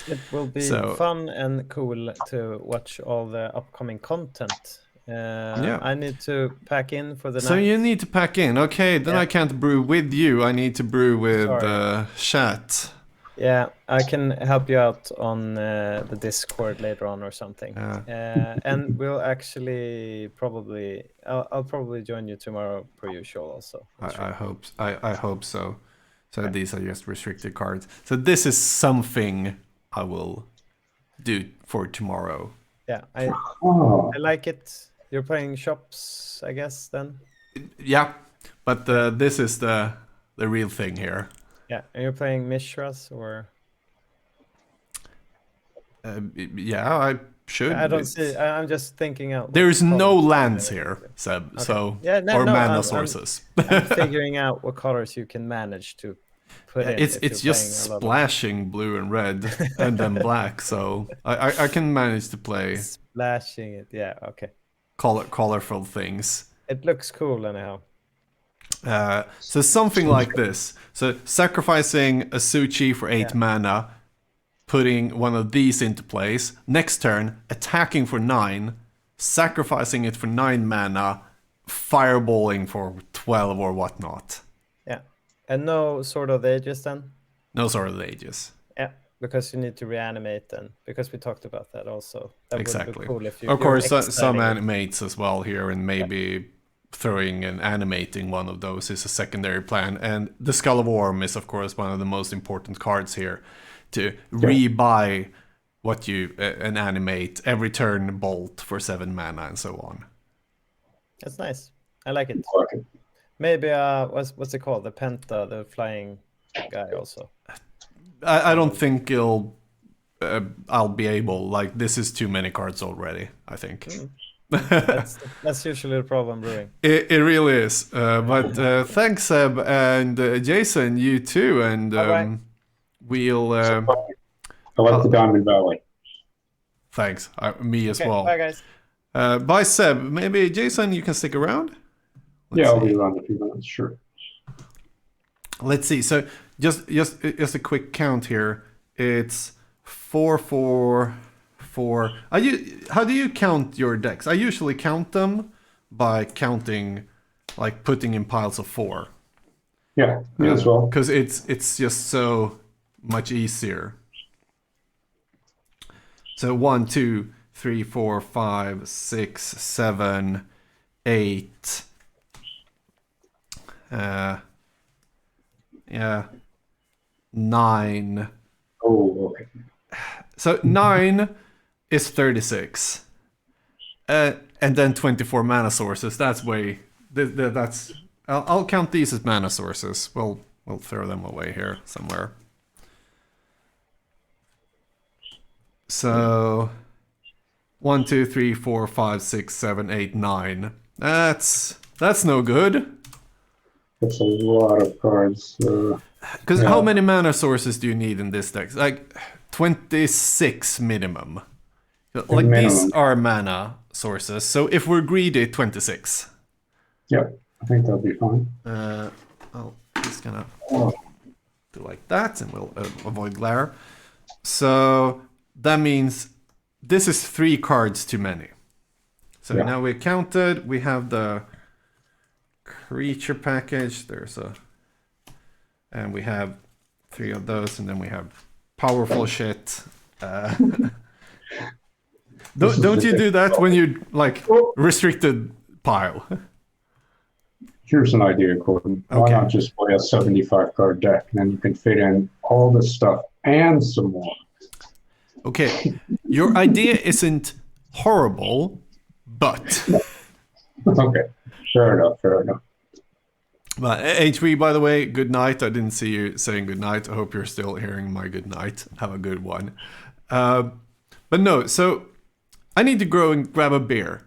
It will be fun and cool to watch all the upcoming content. I need to pack in for the night. So you need to pack in. Okay, then I can't brew with you. I need to brew with chat. Yeah, I can help you out on the Discord later on or something. And we'll actually I'll probably join you tomorrow per usual also. I hope so. So these are just restricted cards. So this is something I will do for tomorrow. Yeah, I like it. You're playing shops, I guess, then? Yeah, but this is the real thing here. Yeah, and you're playing Mishras, or? Yeah, I should. I don't see. I'm just thinking out. There's no lands here, Seb. Okay. So mana sources. I'm figuring out what colors you can manage to put in. It's just splashing blue and red and then black. So I can manage to play splashing it. Yeah. Okay. Colorful things. It looks cool anyhow. So something like this. So sacrificing a Suchi for 8 mana, putting one of these into place. Next turn, attacking for 9, sacrificing it for 9 mana, fireballing for 12 or whatnot. Yeah. And no Sword of the Ages then? No Sword of the Ages. Yeah, because you need to reanimate then. Because we talked about that also. That exactly. Would be cool if you, of course, some animates as well here, and maybe throwing and animating one of those is a secondary plan. And the Skull of Orm is, of course, one of the most important cards here. To rebuy what you and animate every turn, bolt for 7 mana and so on. That's nice. I like it. Maybe what's it called? The Penta, the flying guy also. I don't think I'll be able. Like, this is too many cards already, I think. That's usually the problem brewing. It really is. But thanks, Seb, and Jason, you too, and we'll. I like the Diamond Valley. Thanks. Me as well. Bye, guys. Bye, Seb. Maybe Jason, you can stick around. I'll be around a few minutes. Sure. Let's see. So just a quick count here. It's 4, 4, 4. How do you count your decks? I usually count them by counting, like putting in piles of 4. Yeah, me as well. Because it's just so much easier. So 1, 2, 3, 4, 5, 6, 7, 8. Yeah. 9. Oh, okay. So 9 is 36. And then 24 mana sources. That's that's I'll count these as mana sources. We'll throw them away here somewhere. So 1, 2, 3, 4, 5, 6, 7, 8, 9. That's no good. That's a lot of cards. Because how many mana sources do you need in this deck? Like 26 minimum. Like these are mana sources. So if we're greedy, 26. Yeah, I think that'll be fine. I'll just gonna do like that, and we'll avoid glare. So that means this is 3 cards too many. So now we counted. We have the creature package. And we have 3 of those, and then we have powerful shit. Don't you do that when you like restricted pile? Here's an idea, Gordon. Why not just play a 75 card deck, and then you can fit in all this stuff and some more. Okay, your idea isn't horrible, but okay, fair enough. But HV, by the way, good night. I didn't see you saying good night. I hope you're still hearing my good night. Have a good one. But no, so I need to go and grab a beer.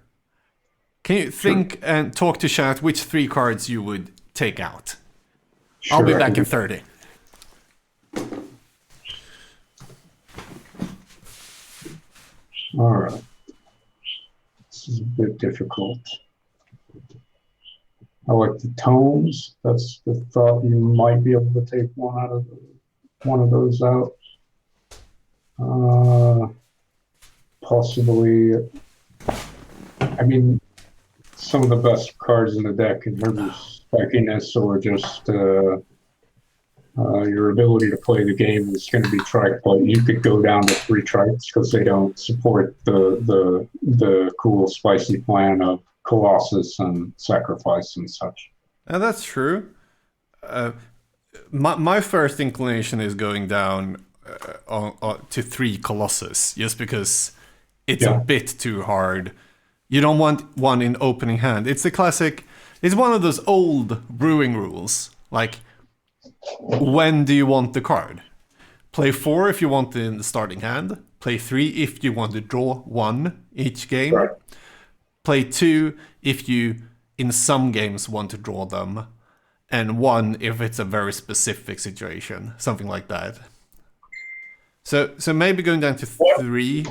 Can you think and talk to chat which 3 cards you would take out. Sure, I'll be I back can in do- 30. All right. This is a bit difficult. I like the tomes. That's the thought. You might be able to take one of those out. Possibly. I mean, some of the best cards in the deck in terms of spikiness or just your ability to play the game is going to be trike, but you could go down to 3 trikes because they don't support the cool spicy plan of Colossus and Sacrifice and such. And that's true. My first inclination is going down to 3 Colossus, just because it's a bit too hard. You don't want one in opening hand. It's a classic. It's one of those old brewing rules. Like, when do you want the card? Play 4 if you want it in the starting hand. Play 3 if you want to draw 1 each game. Right. Play 2 if you, in some games, want to draw them. And 1 if it's a very specific situation. Something like that. So maybe going down to 3.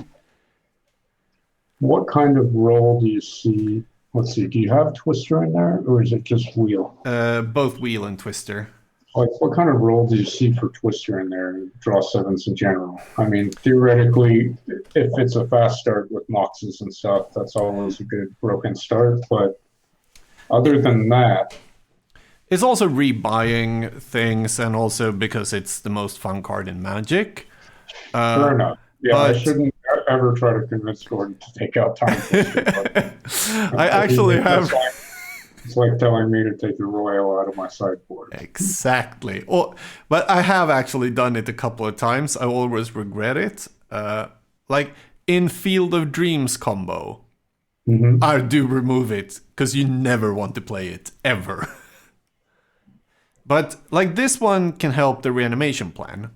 What kind of role do you see? Let's see, do you have Twister in there, or is it just Wheel? Both Wheel and Twister. Like, what kind of role do you see for Twister in there, draw 7s in general? I mean, theoretically, if it's a fast start with Moxes and stuff, that's always a good broken start, but other than that... It's also rebuying things, and also because it's the most fun card in Magic. Fair enough. Yeah, but... I shouldn't ever try to convince Gordon to take out Time Twister. I actually have... It's like telling me to take the Royal out of my sideboard. Exactly. But I have actually done it a couple of times. I always regret it. Like in Field of Dreams combo, I do remove it because you never want to play it ever. But like this one can help the reanimation plan.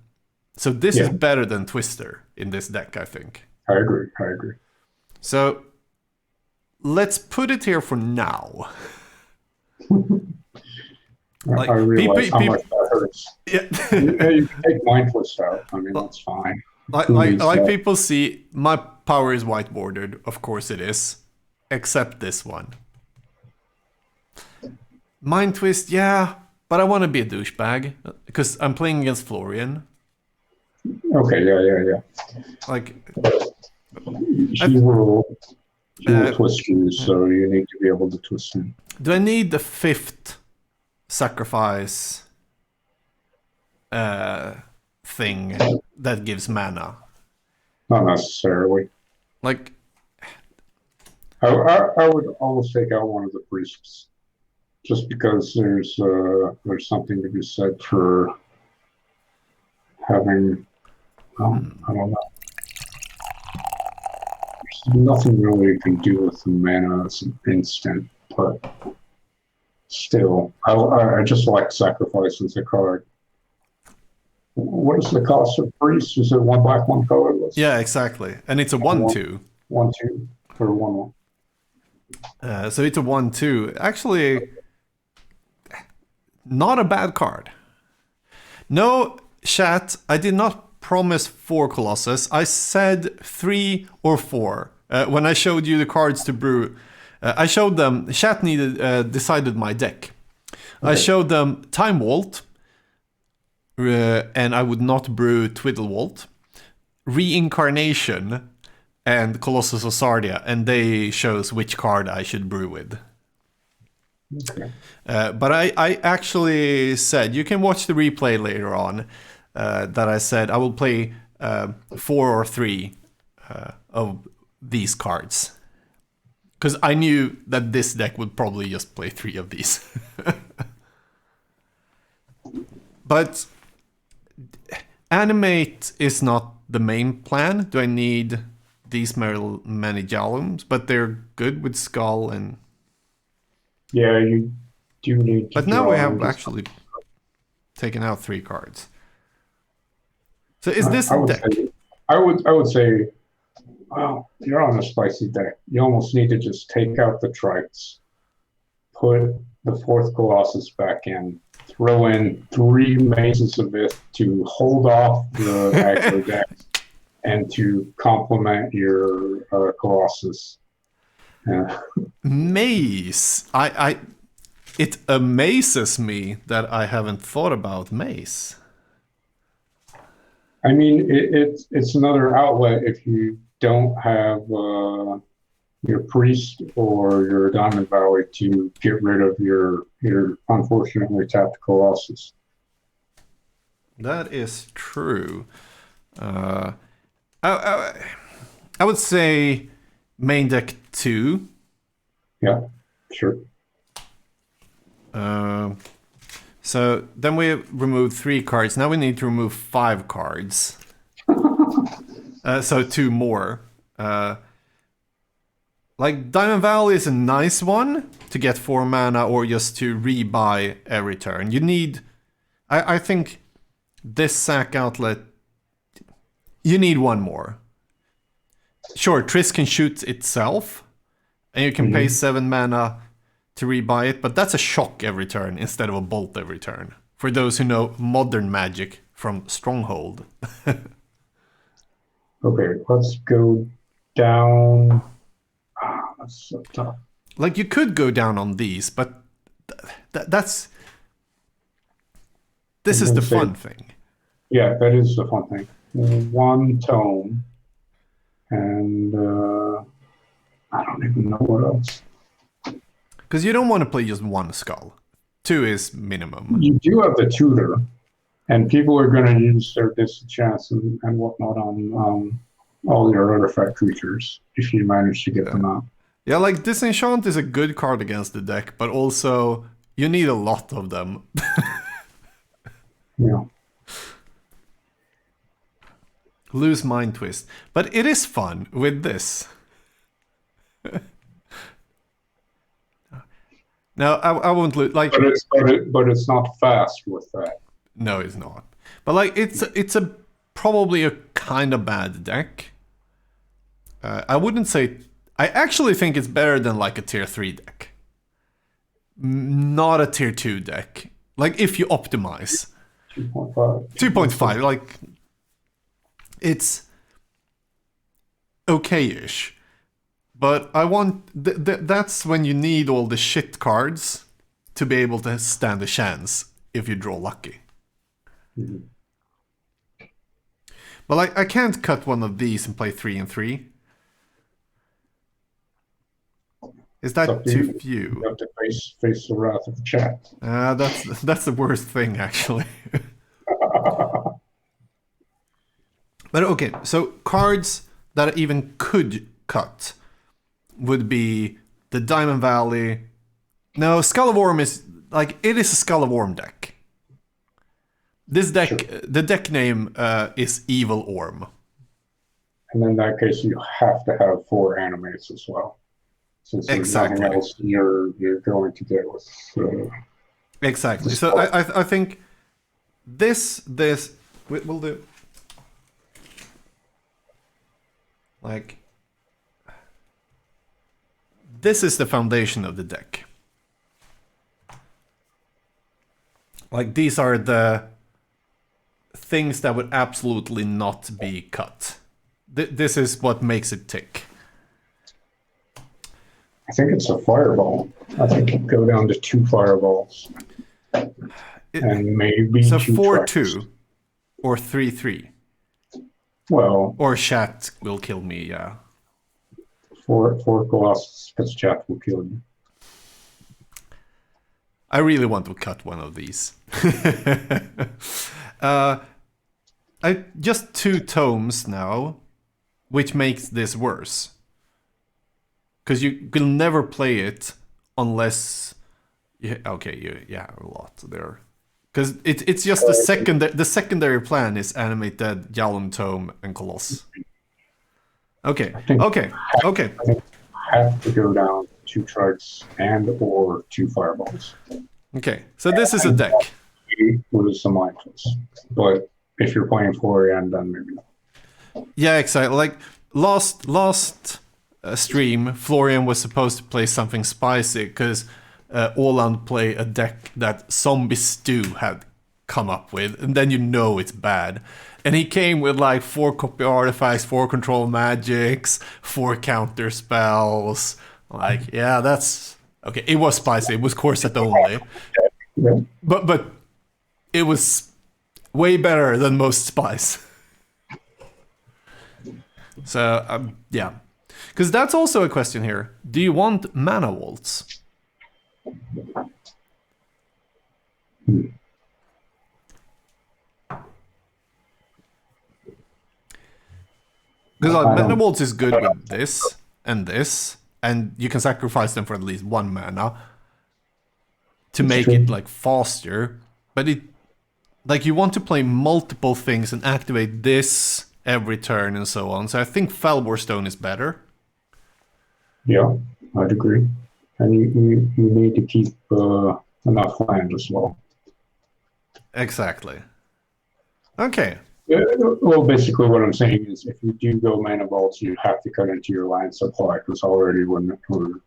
So this is better than Twister in this deck, I think. I agree. So let's put it here for now. Like, I realize how much that hurts. Yeah. You can take Mind Twist out. I mean, that's fine. Like people see, my power is whiteboarded. Of course it is. Except this one. Mind Twist, yeah. But I want to be a douchebag. Because I'm playing against Florian. Okay, yeah. Like... He will twist you, so you need to be able to twist him. Do I need the 5th sacrifice thing that gives mana? Not necessarily. Like, I would almost take out one of the priests, just because there's something to be said for having. Well, I don't know. There's nothing really you can do with the mana as an instant, but still, I just like Sacrifice as a card. What is the cost of Priest? Is it 1 black, 1 colorless? Yeah, exactly. And it's a 1/2. 1/2 or 1/1. So it's a 1/2. Actually, not a bad card. No, chat, I did not promise 4 Colossus. I said 3 or 4. When I showed you the cards to brew, I showed them, chat decided my deck. Okay. I showed them Time Vault, and I would not brew Twiddle Vault, Reincarnation, and Colossus of Sardia, and they chose which card I should brew with. Okay. But I actually said, you can watch the replay later on, that I said I will play 4 or 3 of these cards. Because I knew that this deck would probably just play 3 of these. But animate is not the main plan. Do I need these many Jalums? But they're good with Skull and... Yeah, you do need to... But now we have actually taken out 3 cards. So is this a deck? I would say, well, you're on a spicy deck. You almost need to just take out the trikes, put the 4th Colossus back in, throw in 3 Mazes of it to hold off the aggro decks and to complement your Colossus. Maze. It amazes me that I haven't thought about Maze. I mean, it's another outlet if you don't have your priest or your Diamond Valley to get rid of your unfortunately tapped Colossus. That is true. I would say main deck 2. Yeah, sure. So then we removed 3 cards. Now we need to remove 5 cards. So 2 more. Like Diamond Valley is a nice one to get 4 mana or just to rebuy every turn. You need, I think, this sack outlet. You need 1 more. Sure, Triss can shoot itself, and you can pay 7 mana to rebuy it, but that's a shock every turn instead of a bolt every turn. For those who know modern Magic from Stronghold. Okay, let's go down. That's so tough. Like, you could go down on these, but that's... This is the fun thing. Yeah, that is the fun thing. 1 tome, and I don't even know what else. Because you don't want to play just 1 skull. 2 is minimum. You do have the tutor, and people are going to use their disenchants and whatnot on all your artifact creatures if you manage to get them out. Yeah, like Disenchant is a good card against the deck, but also you need a lot of them. Yeah. Lose Mind Twist. But it is fun with this. No, I won't lose. Like, but it's not fast with that. No, it's not. But like, it's probably a kind of bad deck. I wouldn't say. I actually think it's better than like a tier 3 deck. Not a tier 2 deck. Like if you optimize. 2.5. 2.5. Like it's okay-ish. But I want... that's when you need all the shit cards to be able to stand a chance if you draw lucky. Mm-hmm. But like, I can't cut one of these and play 3 and 3. Is that too few? You have to face the wrath of the chat. That's the worst thing, actually. But okay, so cards that I even could cut would be the Diamond Valley. No, Skull of Orm is like, it is a Skull of Orm deck. This deck, sure. The deck name is Evil Orm. And in that case, you have to have 4 animates as well. Since there's nothing else you're going to get with. Exactly. So I think this will do. Like, this is the foundation of the deck. Like, these are the things that would absolutely not be cut. This is what makes it tick. I think it's a fireball. I think you go down to 2 fireballs. And maybe so 2 4-2 or 3-3. Well, or chat will kill me, yeah. 4 Colossus, because chat will kill you. I really want to cut one of these. I just 2 tomes now, which makes this worse. Because you will never play it unless... you have a lot there. Because it's just the secondary plan is animate dead, Yalom Tome, and Coloss. Okay. I have to go down 2 charts and or 2 fireballs. Okay, so this is a deck. With some mindfulness. But if you're playing 4 and then maybe not. Yeah, exactly. Like last stream, Florian was supposed to play something spicy because Åland play a deck that Zombie Stew had come up with, and then you know it's bad. And he came with like 4 copy artifacts, 4 control magics, 4 counter spells. Like, yeah, that's okay. It was spicy. It was core set only, Yeah. but it was way better than most spice. So yeah, because that's also a question here. Do you want mana vaults? Because mana vaults is good with this, and you can sacrifice them for at least 1 mana to make it like faster. But it, like, you want to play multiple things and activate this every turn and so on. So I think Felbor Stone is better. Yeah, I'd agree. And you need to keep enough land as well. Exactly. Okay. Well, basically what I'm saying is if you do go mana vaults, you have to cut into your land supply, because already you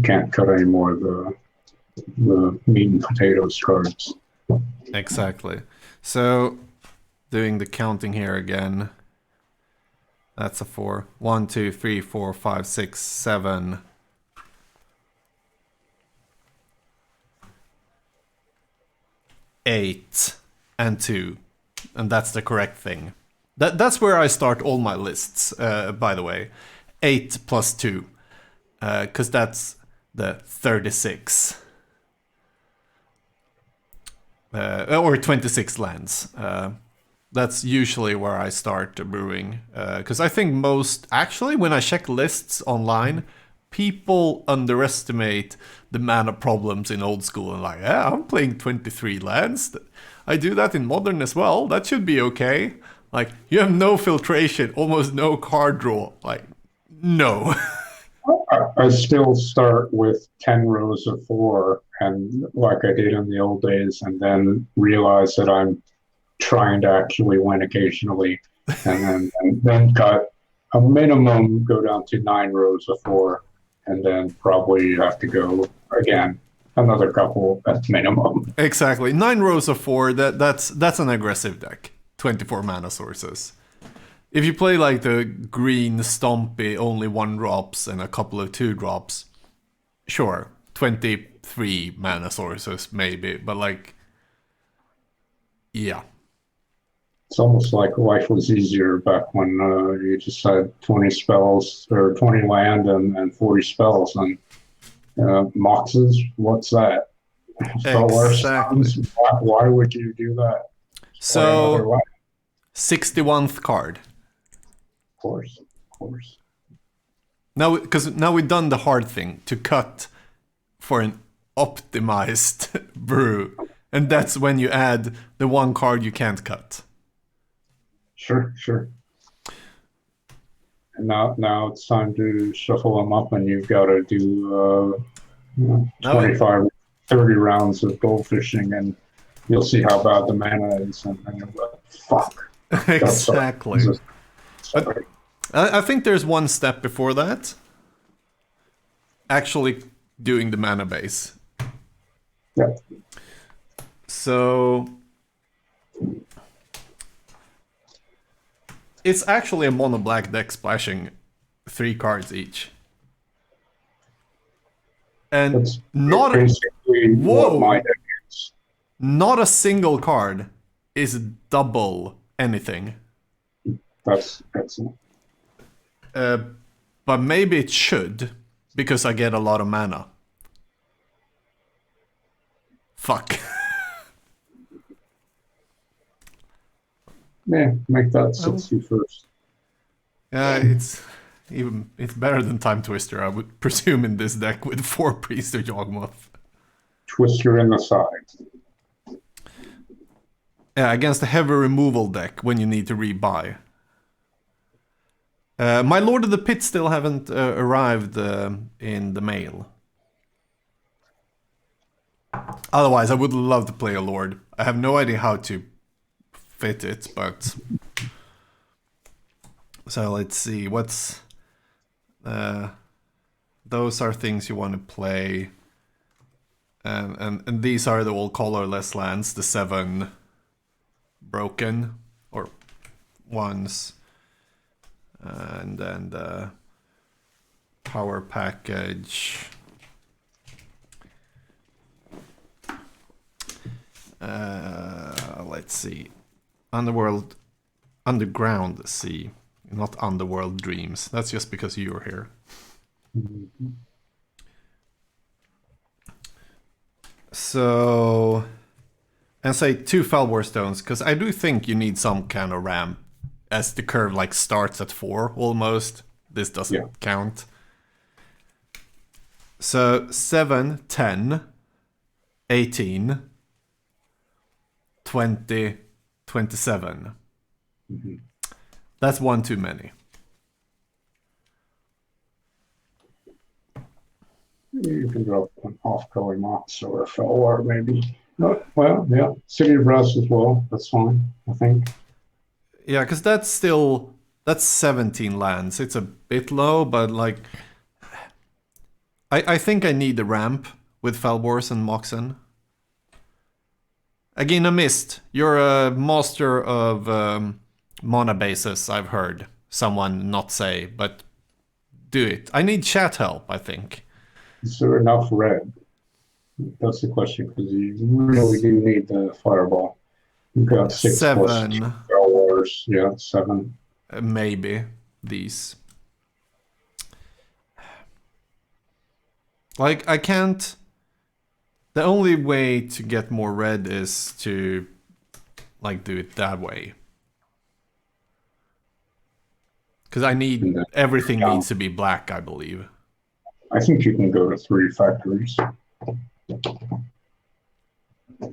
can't cut any more of the meat and potatoes cards. Exactly. So, doing the counting here again. That's a 4. 1, 2, 3, 4, 5, 6, 7. 8 and 2. And that's the correct thing. That's where I start all my lists, by the way. 8 plus 2. Because that's the 36. Or 26 lands. That's usually where I start brewing. Because I think actually, when I check lists online, people underestimate the mana problems in old school and like, yeah, I'm playing 23 lands. I do that in modern as well. That should be okay. Like, you have no filtration, almost no card draw. Like, no. I still start with 10 rows of 4, and like I did in the old days, and then realize that I'm trying to actually win occasionally, and then cut a minimum, go down to 9 rows of 4, and then probably have to go again another couple at minimum. Exactly. 9 rows of 4, that's an aggressive deck. 24 mana sources. If you play like the green Stompy, only 1 drops and a couple of 2 drops, sure, 23 mana sources maybe, but like, yeah. It's almost like life was easier back when you just had 20 spells or 20 land and 40 spells, and Moxes, what's that? Exactly. Why would you do that? So, 61st card. Of course. Now, because now we've done the hard thing to cut for an optimized brew, and that's when you add the 1 card you can't cut. Sure. And now it's time to shuffle them up, and you've got to do 25, 30 rounds of goldfishing, and you'll see how bad the mana is, and you'll be like, fuck. Exactly. But I think there's one step before that. Actually doing the mana base. Yeah. So it's actually a mono black deck splashing 3 cards each. And That's basically what my deck is. Not a single card is double anything. That's excellent. But maybe it should, because I get a lot of mana. Fuck. Yeah, make that 60 first. Yeah, it's better than Time Twister, I would presume, in this deck with 4 Priest or Yawgmoth. Twister in the side. Yeah, against a heavy removal deck when you need to rebuy. My Lord of the Pit still haven't arrived in the mail. Otherwise, I would love to play a Lord. I have no idea how to fit it, but... So let's see, what's... those are things you want to play. And these are the all colorless lands, the 7 broken or ones. And then the power package. Let's see. Underground Sea, not Underworld Dreams. That's just because you're here. Mm-hmm. So, and say 2 Felwar stones, because I do think you need some kind of ramp, as the curve like starts at 4 almost. This doesn't count. So 7, 10, 18, 20, 27. Mm-hmm. That's 1 too many. You can drop an off-color Mox or a Felwar maybe. Well, yeah, City of Brass as well. That's fine, I think. Yeah, because that's 17 lands. It's a bit low, but like I think I need the ramp with Felwars and Moxen. Again, I missed. You're a master of mana bases, I've heard someone not say, but do it. I need chat help, I think. Is there enough red? That's the question, because you really do need the fireball. You've got 6 plus 2 7. Felwars. Yeah, 7. Maybe these. Like, I can't. The only way to get more red is to, like, do it that way. Because I need, everything needs to be black, I believe. I think you can go to 3 factories.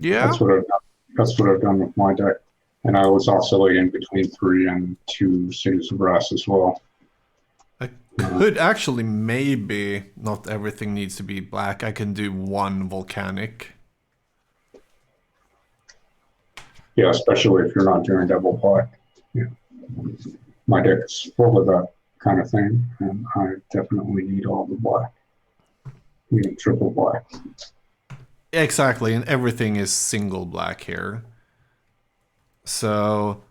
Yeah. That's what I've done with my deck. And I was oscillating between 3 and 2 Cities of Brass as well. I could actually, maybe not everything needs to be black. I can do 1 volcanic. Yeah, especially if you're not doing double black. Yeah. My deck's full of that kind of thing, and I definitely need all the black. Even triple black. Exactly, and everything is single black here. So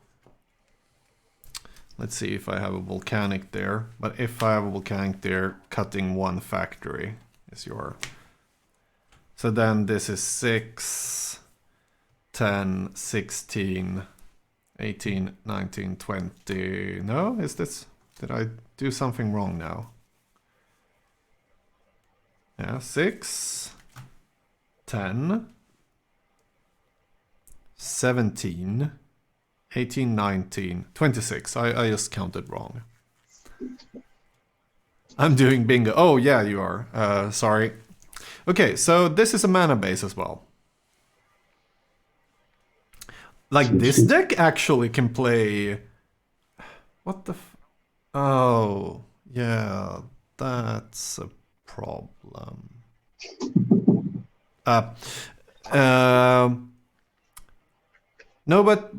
let's see if I have a volcanic there. But if I have a volcanic there, cutting 1 factory is your. So then this is 6, 10, 16, 18, 19, 20. No, is this? Did I do something wrong now? Yeah, 6, 10, 17, 18, 19, 26. I just counted wrong. I'm doing bingo. Oh, yeah, you are. Sorry. Okay, so this is a mana base as well. Like, this deck actually can play... What the... Oh, yeah, that's a problem. No, but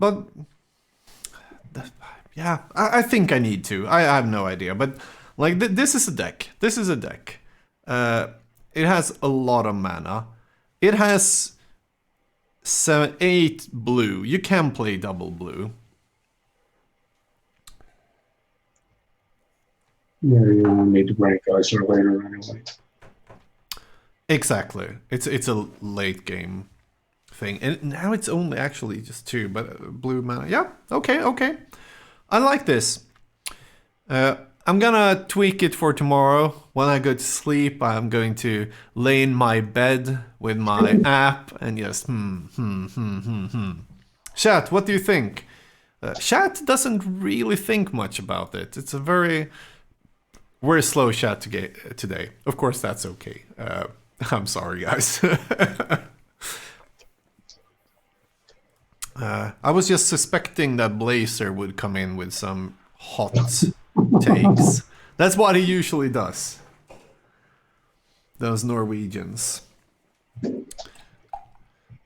yeah, I think I need to. I have no idea, but like this is a deck. This is a deck. It has a lot of mana. It has 8 blue. You can play double blue. Yeah, you only need to break Geyser later anyway. Exactly. It's a late game thing, and now it's only actually just 2, but blue mana. Yeah. Okay. I like this. I'm gonna tweak it for tomorrow. When I go to sleep, I'm going to lay in my bed with my app and just Chat, what do you think? Chat doesn't really think much about it. It's a very slow chat today. Of course, that's okay. I'm sorry, guys. I was just suspecting that Blazer would come in with some hot takes. That's what he usually does. Those Norwegians.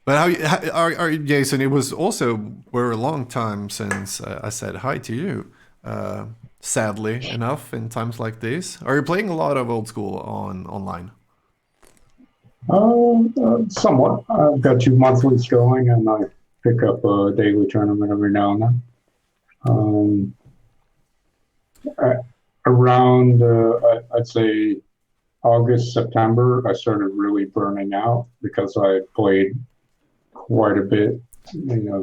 But how are you, Jason? It was also a long time since I said hi to you. sadly enough, in times like this. Are you playing a lot of old school online? Somewhat. I've got 2 monthlies going, and I pick up a daily tournament every now and then. Um, Around, I'd say August, September, I started really burning out because I played quite a bit,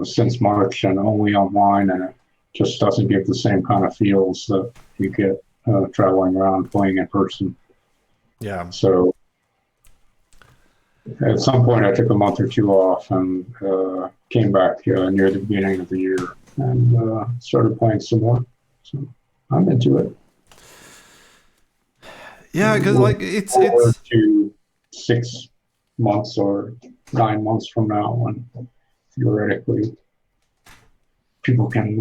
since March and only online, and it just doesn't give the same kind of feels that you get traveling around playing in person. Yeah. So at some point, I took a month or two off and came back near the beginning of the year and started playing some more. So I'm into it. Yeah, because like it's to 6 months or 9 months from now, when theoretically people can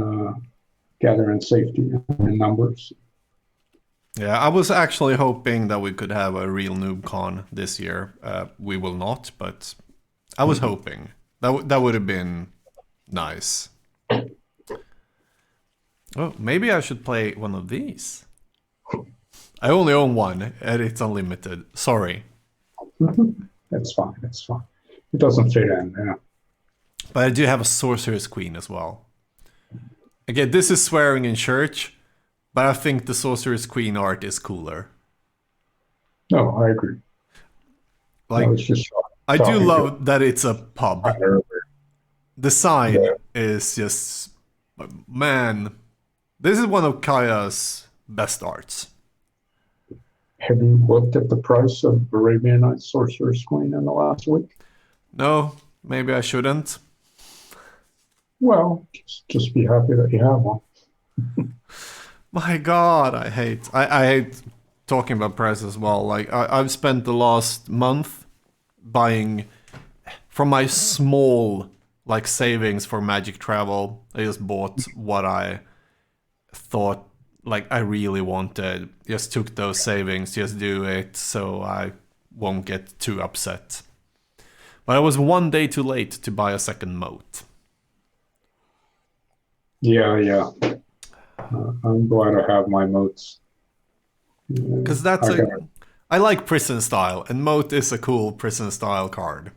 gather in safety in numbers. Yeah, I was actually hoping that we could have a real NoobCon this year. We will not, but I was hoping that would have been nice. Oh, maybe I should play one of these. I only own one, and it's unlimited. Sorry. That's fine. That's fine. It doesn't fit in. Yeah. But I do have a Sorcerer's Queen as well. Again, this is swearing in church, but I think the Sorcerer's Queen art is cooler. No, I agree. Like, I do love that it's a pub. The sign is just, man, this is one of Kaya's best arts. Have you looked at the price of Arabian Nights Sorcerer's Queen in the last week? No, maybe I shouldn't. Well, just be happy that you have one. My God, I hate talking about price as well. Like I've spent the last month buying from my small like savings for Magic Travel. I just bought what I thought like I really wanted. Just took those savings, just do it so I won't get too upset. But I was one day too late to buy a second moat. Yeah. I'm glad I have my moats. Because I like prison style, and moat is a cool prison style card.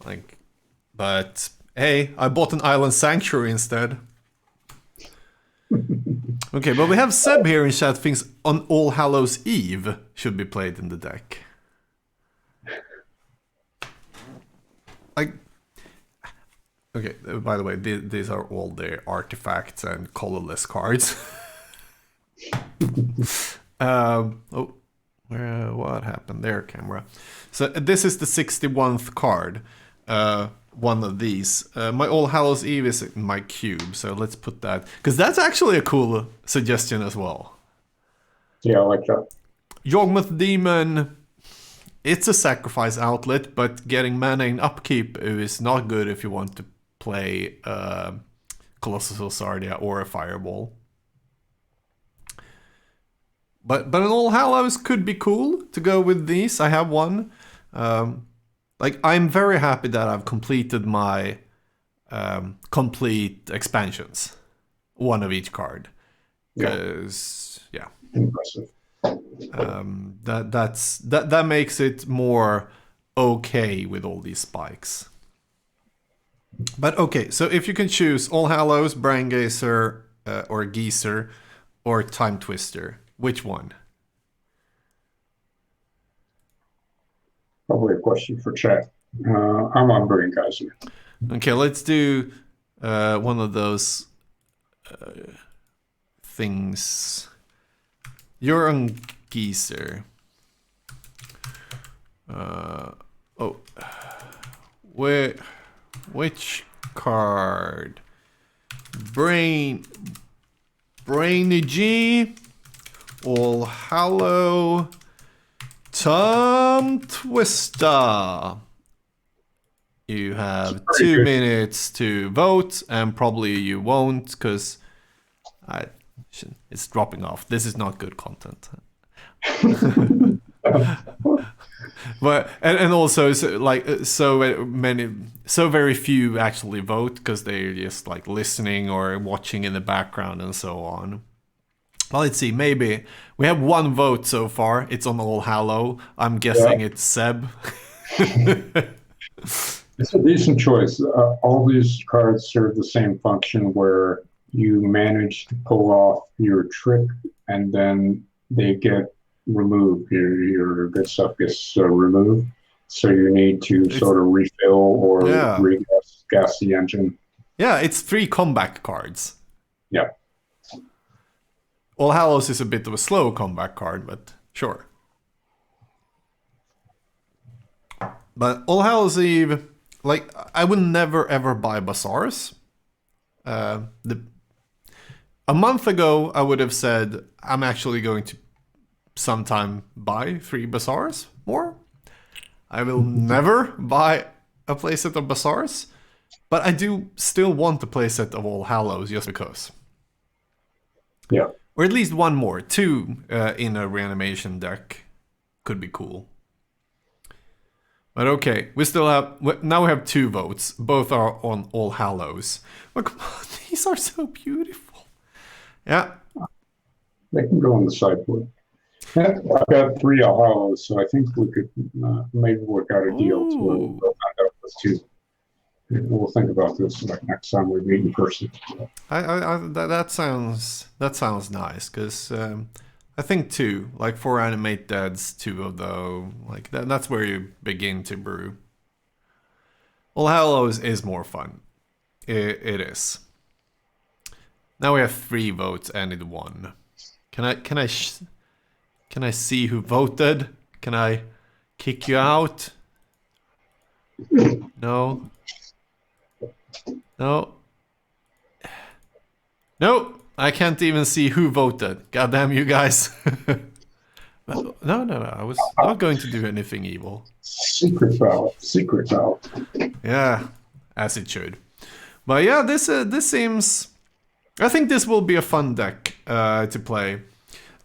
Like, but hey, I bought an Island Sanctuary instead. Okay, but we have Seb here in chat thinks on All Hallows Eve should be played in the deck. Okay, by the way, these are all the artifacts and colorless cards. What happened there, camera? So this is the 61st card. One of these. My All Hallows Eve is in my cube, so let's put that. Because that's actually a cool suggestion as well. Yeah, I like that. Yawgmoth Demon, it's a sacrifice outlet, but getting mana in upkeep is not good if you want to play Colossus Sardia or a Fireball. But an All Hallows could be cool to go with these. I have one. Like, I'm very happy that I've completed my complete expansions. One of each card. Because, yeah. Impressive. That makes it more okay with all these spikes. But okay, so if you can choose All Hallows, Brain Gazer, or Geezer, or Time Twister, which one? Probably a question for chat. I'm on Brain Gazer. Okay, let's do one of those things. You're on Geezer. Which card? Brainy G, All Hallow, Time Twister. You have 2 minutes to vote, and probably you won't, because it's dropping off. This is not good content. But and also so very few actually vote because they're just like listening or watching in the background and so on. Well, let's see. Maybe we have one vote so far. It's on All Hallow. I'm guessing it's Seb. It's a decent choice. All these cards serve the same function where you manage to pull off your trick and then they get removed. Your good stuff gets removed. So you need to sort of refill or gas the engine. Yeah, it's 3 comeback cards. Yeah. All Hallows is a bit of a slow comeback card, but sure. But All Hallows Eve, like, I will never ever buy Bazaars. A month ago, I would have said I'm actually going to sometime buy 3 Bazaars more. I will never buy a playset of Bazaars, but I do still want a playset of All Hallows just because. Yeah. Or at least one more. 2 in a reanimation deck could be cool. But okay, we still have... Now we have 2 votes. Both are on All Hallows. But come on, these are so beautiful. Yeah. They can go on the sideboard. I've got 3 All Hallows, so I think we could maybe work out a deal to end up with 2. We'll think about this like next time we meet in person. That sounds nice, because I think 2, like 4 animate deads, 2 of those, like that's where you begin to brew. All Hallows is more fun. It is. Now we have 3 votes and it won. Can I see who voted? Can I kick you out? No. No. No, I can't even see who voted. God damn you guys. No, I was not going to do anything evil. Secret ballot. Yeah, as it should. But yeah, this seems... I think this will be a fun deck to play.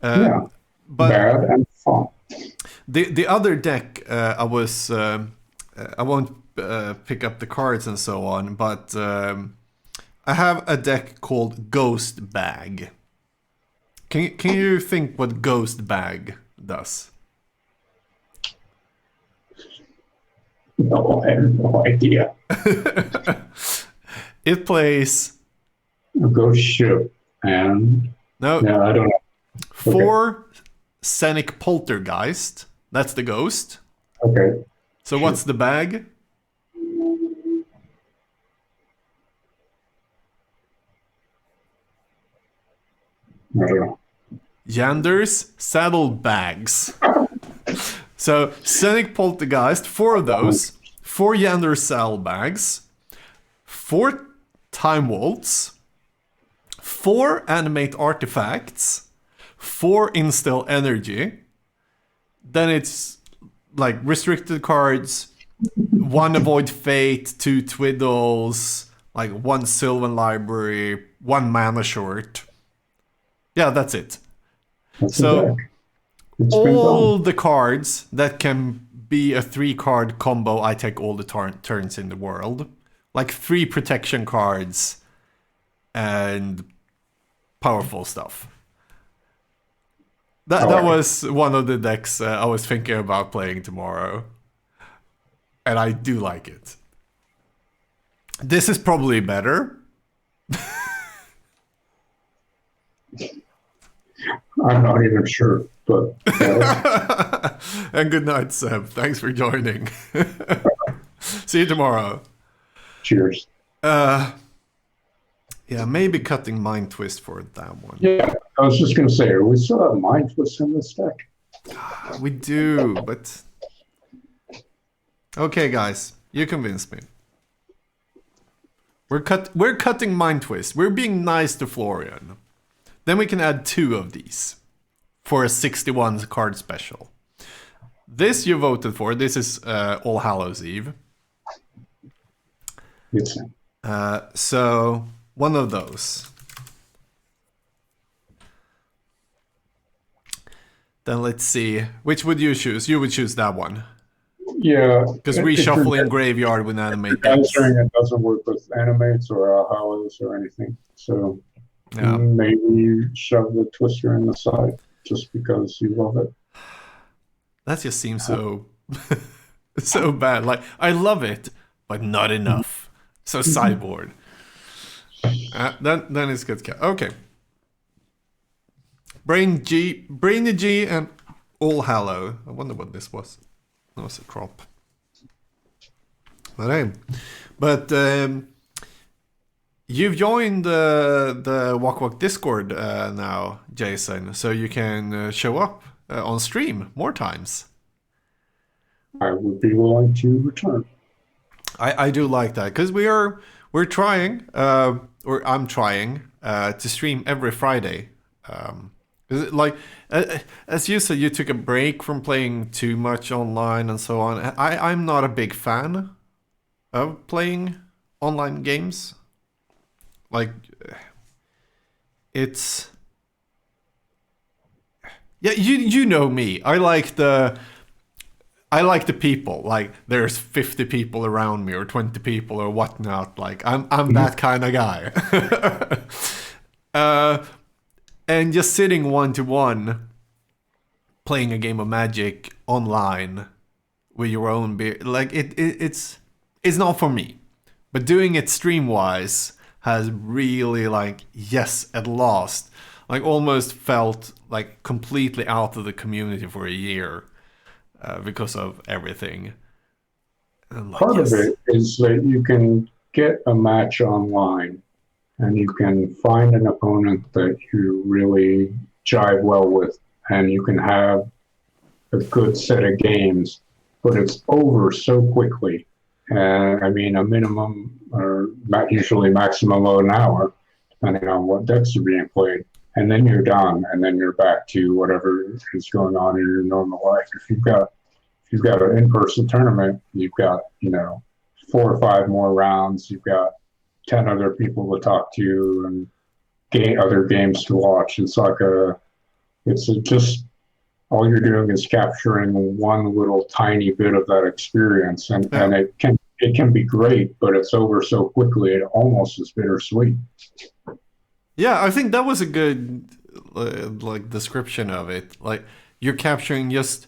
Yeah, but bad and fun. The other deck, I won't pick up the cards and so on, but I have a deck called Ghost Bag. Can you think what Ghost Bag does? No, I have no idea. It plays A ghost ship and no, I don't know. 4 Scenic Poltergeist. That's the ghost. Okay. So what's the bag? I don't know. Yander's Saddlebags. So Scenic Poltergeist, 4 of those. 4 Yander Saddlebags. 4 Time Vaults. 4 Animate Artifacts. 4 Instill Energy. Then it's like restricted cards, 1 Avoid Fate, 2 Twiddles, like 1 Sylvan Library, 1 Mana Short. Yeah, that's it. That's So it's all the cards that can be a 3-card combo, I take all the turns in the world. Like 3 protection cards and powerful stuff. That was one of the decks I was thinking about playing tomorrow. And I do like it. This is probably better. I'm not even sure, but And good night, Seb. Thanks for joining. See you tomorrow. cheers. Yeah, maybe cutting Mind Twist for that one. Yeah, I was just going to say, we still have Mind Twist in this deck. We do, but... Okay, guys. You convinced me. We're cutting Mind Twist. We're being nice to Florian. Then we can add 2 of these for a 61 card special. This you voted for. This is All Hallows Eve. Yes. So, one of those. Then let's see. Which would you choose? You would choose that one. Yeah. Because reshuffling Graveyard with animate decks. Answering it doesn't work with animates or hollows or anything. So Yeah. Maybe shove the twister in the side just because you love it. That just seems so so bad. Like I love it, but not enough. So sideboard. Then it's good. Okay. Brain the G, and All Hallow. I wonder what this was. That was a crop. But hey, you've joined the Wak-Wak Discord now, Jason, so you can show up on stream more times. I would be willing to return. I do like that because we're trying, or I'm trying to stream every Friday. Like as you said, you took a break from playing too much online and so on. I'm not a big fan of playing online games. Like it's you know me. I like the people. Like there's 50 people around me or 20 people or whatnot. Like I'm that kind of guy. And just sitting 1-to-1 playing a game of Magic online with your own beer, like it's not for me. But doing it stream wise has really, like, yes, at last, like almost felt like completely out of the community for a year because of everything. And like, Part of it is that you can get a match online and you can find an opponent that you really jive well with, and you can have a good set of games, but it's over so quickly. And I mean, a minimum or usually maximum of an hour, depending on what decks are being played. And then you're done, and then you're back to whatever is going on in your normal life. If you've got an in-person tournament, you've got 4 or 5 more rounds. You've got 10 other people to talk to and other games to watch. It's just all you're doing is capturing one little tiny bit of that experience, and it can be great, but it's over so quickly it almost is bittersweet. Yeah, I think that was a good like description of it. Like you're capturing just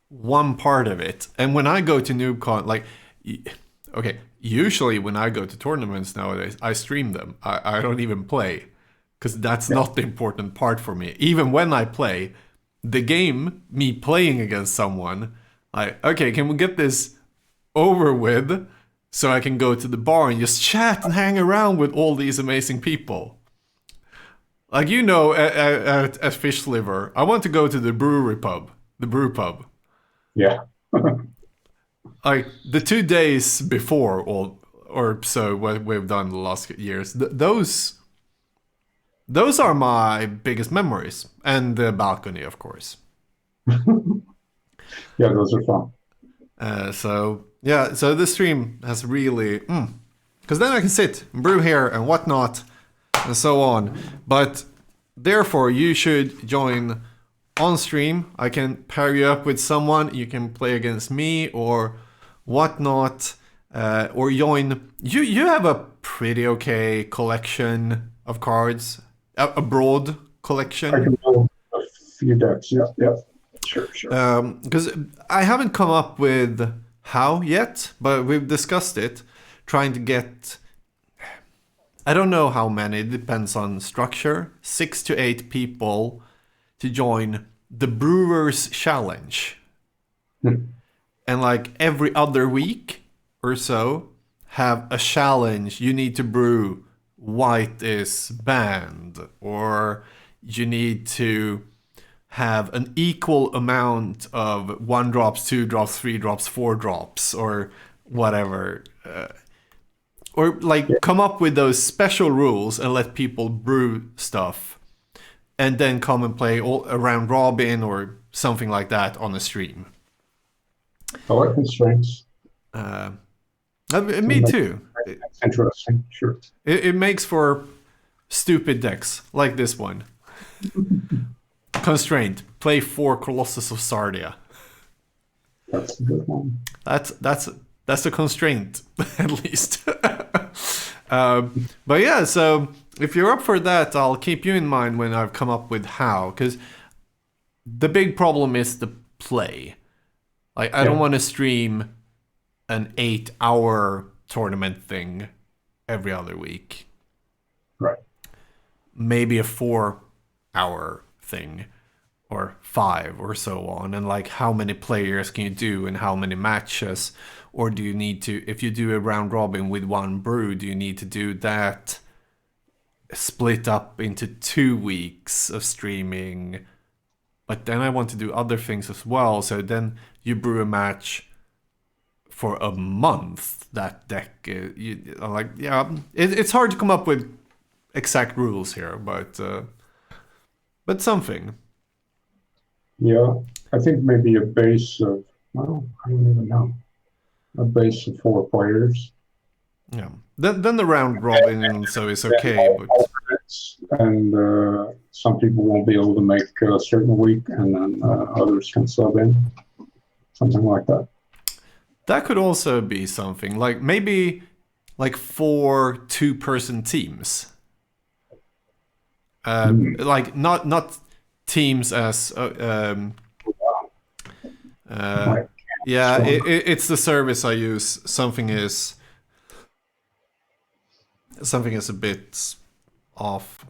one part of it, and when I go to NoobCon, like okay, usually when I go to tournaments nowadays, I stream them. I don't even play because that's not the important part for me. Even when I play the game, me playing against someone, like, okay, can we get this over with so I can go to the bar and just chat and hang around with all these amazing people? Like, at Fish Liver, I want to go to the brew pub. Yeah. Like the 2 days before or so what we've done the last years, those are my biggest memories, and the balcony, of course. Yeah, those are fun. So the stream has really, because then I can sit and brew here and whatnot and so on. But therefore, you should join on stream. I can pair you up with someone. You can play against me or whatnot, or join. You have a pretty okay collection of cards, a broad collection. I can build a few decks. Yeah, sure. Because I haven't come up with how yet, but we've discussed it, trying to get, I don't know how many, it depends on structure, 6 to 8 people to join the Brewers Challenge. And like every other week or so, have a challenge. You need to brew white is banned, or you need to have an equal amount of 1 drops, 2 drops, 3 drops, 4 drops, or whatever. Or like come up with those special rules and let people brew stuff, and then come and play all around robin or something like that on the stream. I like constraints. Me too. That's interesting. Sure. It makes for stupid decks like this one. Constraint: play 4 Colossus of Sardia. That's a good one. That's a constraint, at least. But yeah, so if you're up for that, I'll keep you in mind when I've come up with how. Because the big problem is the play. Like, I don't want to stream an 8-hour tournament thing every other week. Right. Maybe a 4-hour thing, or 5, or so on. And like, how many players can you do, and how many matches? Or do you need to, if you do a round robin with one brew, do you need to do that split up into 2 weeks of streaming? But then I want to do other things as well. So then you brew a match for a month. That deck, it's hard to come up with exact rules here, but something. Yeah, I think maybe a base of, well, I don't even know, a base of 4 players. Yeah. Then the round robin and so is okay, but alternates, and some people won't be able to make a certain week, and then others can sub in, something like that. that could also be something. Like maybe like 4 2-person teams. Like not teams as yeah, it's the service I use. Something is a bit off.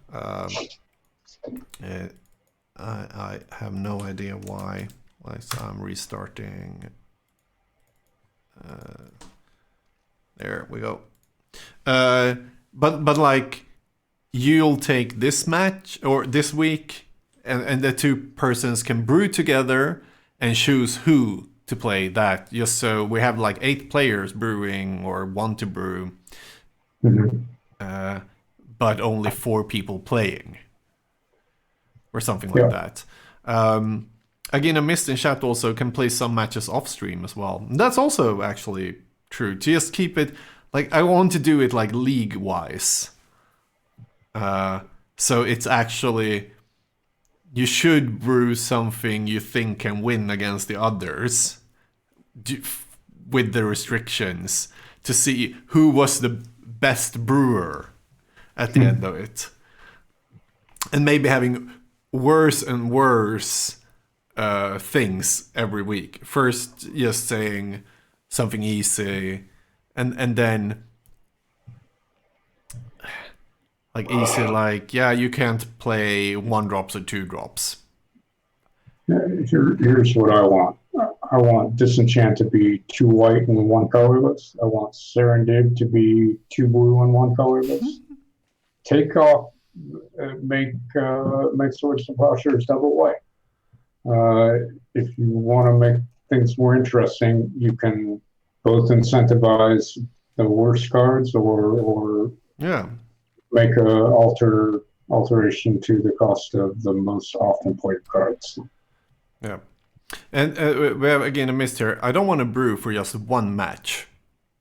I have no idea why. Like, I'm restarting. There we go. But like, you'll take this match or this week, and the 2 persons can brew together and choose who to play that. Just so we have like 8 players brewing or want to brew, but only 4 people playing, or something like that. Again, a Mist in chat also can play some matches off stream as well. That's also actually true. Just keep it like, I want to do it like league wise. So it's actually, you should brew something you think can win against the others with the restrictions to see who was the best brewer at the end of it. And maybe having worse and worse things every week. First, just saying something easy, and then like easy, like, yeah, you can't play 1 drops or 2 drops. Here's what I want. I want Disenchant to be 2 white and 1 colorless. I want Serendib to be 2 blue and 1 colorless. Take off, make Swords and Plowshares double white. If you want to make things more interesting, you can both incentivize the worst cards, or make a alteration to the cost of the most often played cards. Yeah. And we have again a mist here. I don't want to brew for just 1 match.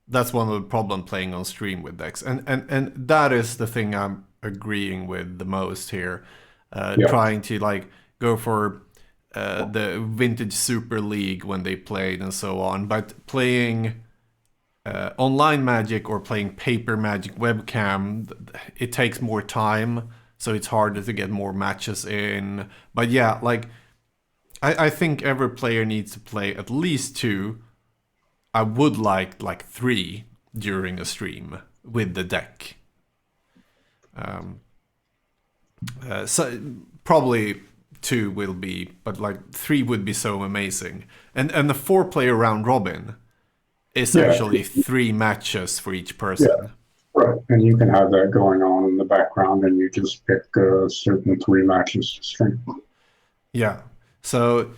That's one of the problem playing on stream with decks. And that is the thing I'm agreeing with the most here. Trying to like go for the Vintage Super League when they played and so on. But playing online Magic or playing paper Magic webcam, it takes more time. So it's harder to get more matches in. But yeah, like, I think every player needs to play at least 2. I would like 3 during a stream with the deck. So probably 2 will be, but like 3 would be so amazing. And the 4-player round robin is actually 3 matches for each person. Yeah. Right, and you can have that going on in the background, and you just pick certain 3 matches to stream. Yeah. So,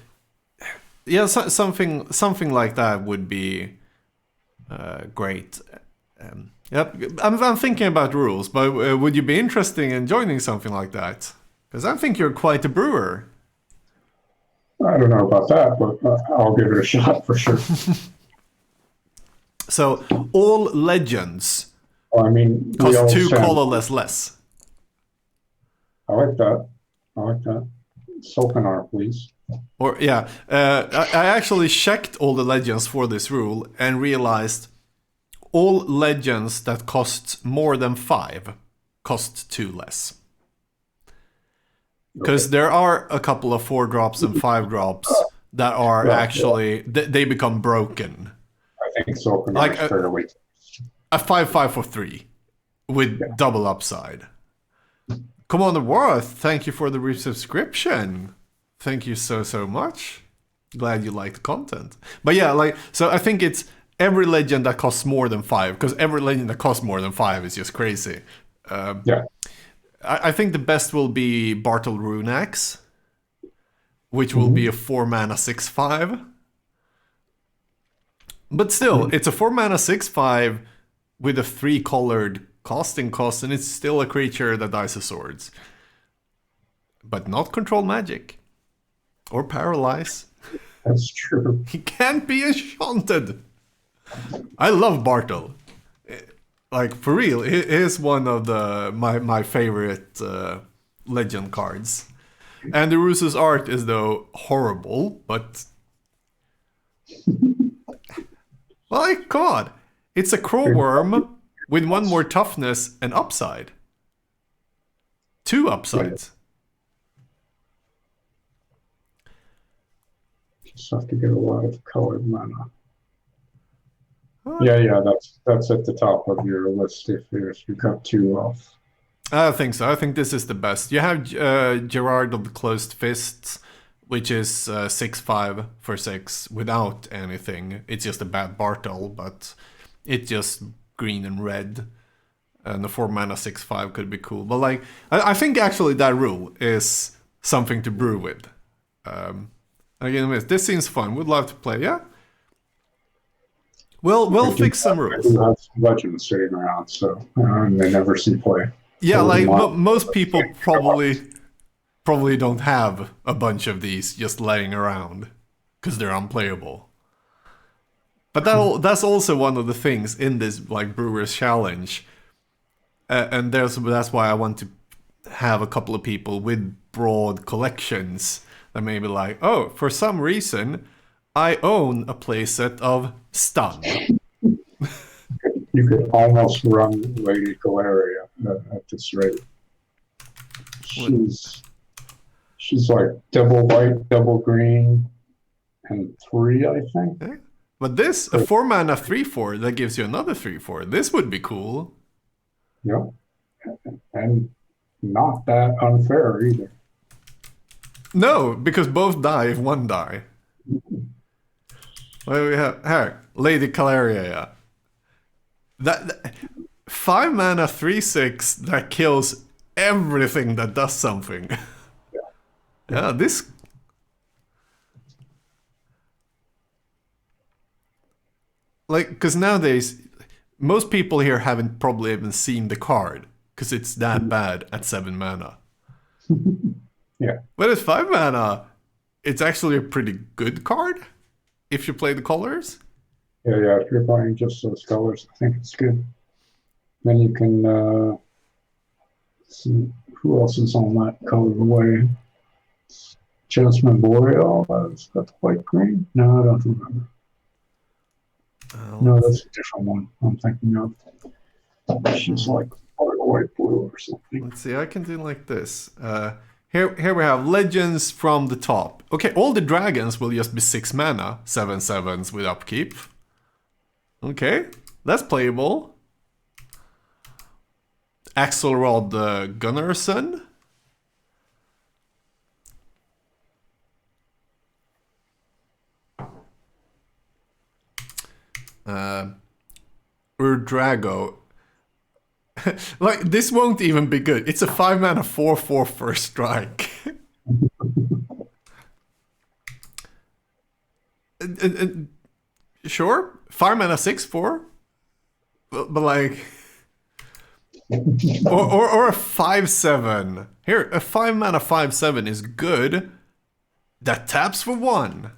yeah, something like that would be great. Yep, I'm thinking about rules, but would you be interested in joining something like that? Because I think you're quite a brewer. I don't know about that, but I'll give it a shot for sure. So, all legends well, I mean, cost 2 colorless less. I like that. Sulkanar, please. Or yeah, I actually checked all the legends for this rule and realized all legends that cost more than 5 cost 2 less. Because there are a couple of 4 drops and 5 drops that are actually, they become broken. I think so. Like a 5/5 for 3 with double upside. Commander Worth, thank you for the resubscription. Thank you so much. Glad you like the content. But yeah, like, so I think it's every legend that costs more than 5, because every legend that costs more than 5 is just crazy. I think the best will be Bartle Runax, which will be a 4 mana 6/5. But still, it's a 4 mana 6/5 with a 3 colored casting cost, and it's still a creature that dies of swords. But not control magic. Or paralyze. That's true. He can't be enchanted. I love Bartle. Like, for real, he is one of my favorite legend cards. And the Russo's art is, though, horrible, but... like, come on. It's a Crowworm with 1 more toughness and upside. 2 upsides. Just have to get a lot of colored mana. Yeah, that's at the top of your list if you cut 2 off. I think so. I think this is the best. You have Gerard of the Closed Fists, which is 6/5 for 6 without anything. It's just a bad Bartle, but it's just green and red. And the 4 mana 6/5 could be cool. But like, I think actually that rule is something to brew with. Again, this seems fun. Would love to play, yeah? We'll fix some rules. I do have some legends sitting around, so they never see play. Yeah, so like most people probably don't have a bunch of these just laying around because they're unplayable. But that's also one of the things in this like Brewers Challenge, and that's why I want to have a couple of people with broad collections that may be like, oh, for some reason, I own a playset of Stun. You could almost run Lady Galeria at this rate. She's like double white, double green, and 3, I think. Yeah. But this, a 4 mana 3/4 that gives you another 3/4. This would be cool. Yeah, and not that unfair either. No, because both die if one die. What do we have? Here, Lady Caleria. That 5 mana 3/6 that kills everything that does something. Yeah, this. Like, because nowadays, most people here haven't probably even seen the card, because it's that bad at 7 mana. Yeah. But at 5 mana, it's actually a pretty good card, if you play the colors. Yeah, if you're buying just those colors, I think it's good. Then you can see who else is on that color way. Jasmine Boreal, that's got the white green? No, I don't remember. No, that's a different one I'm thinking of. She's like white blue or something. Let's see, I can do like this. Here we have Legends from the top. Okay, all the dragons will just be 6 mana, 7/7s with upkeep. Okay, that's playable. Axelrod Gunnarsson. Urdrago. Like, this won't even be good. It's a 5 mana 4/4 first strike. Sure, 5 mana 6/4, but like, or a 5/7. Here, a 5 mana 5/7 is good. That taps for 1.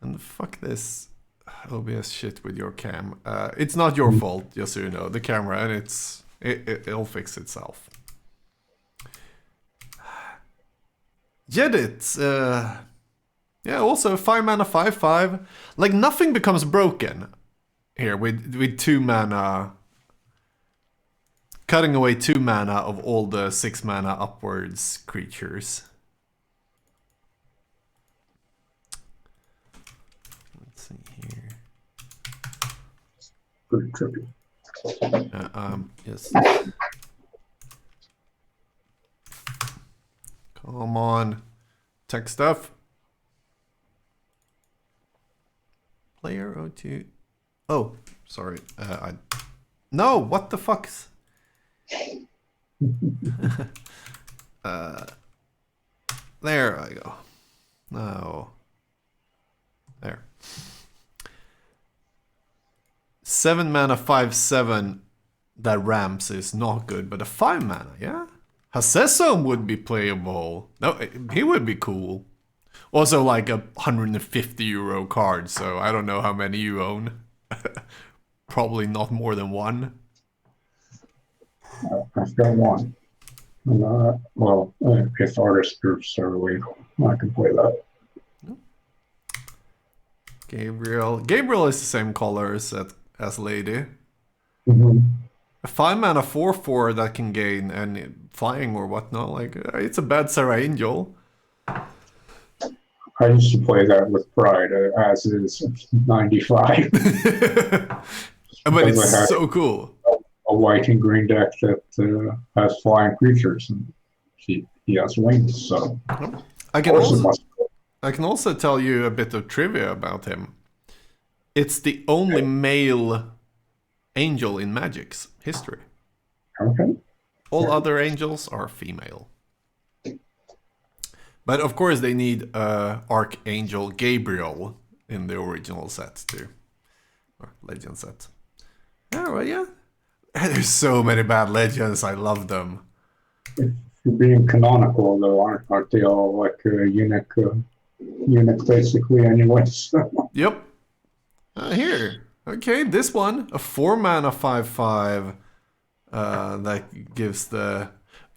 And fuck this OBS shit with your cam. It's not your fault, just so you know. The camera, and it'll fix itself. Jedit, yeah, also 5 mana 5/5. Like, nothing becomes broken here with 2 mana. cutting away 2 mana of all the 6 mana upwards creatures. Let's see here. Pretty trippy. Yes. Come on. Tech stuff. Player O2. Oh, sorry. No, what the fuck? There I go. No. There. 7 mana, 5/7. That ramps is not good, but a 5 mana, yeah? Hasesum would be playable. No, he would be cool. Also like a €150 card, so I don't know how many you own. Probably not more than one. I've got one. Well, if artist groups are illegal, I can play that. Gabriel. Gabriel is the same color as Lady. Mm-hmm. A 5 mana 4/4 that can gain any flying or whatnot. Like, it's a bad Sarah Angel. I used to play that with pride, as is 95. But it's so cool. A white and green deck that has flying creatures, and he has wings, so I can also tell you a bit of trivia about him. It's the only male angel in Magic's history. Okay. All other angels are female. But of course they need Archangel Gabriel in the original set too. Or legend set. Yeah, well, yeah. There's so many bad legends, I love them. Being canonical, though, aren't they all like eunuch basically anyways? Yep. Here. Okay, this one. A 4 mana 5/5 that gives the...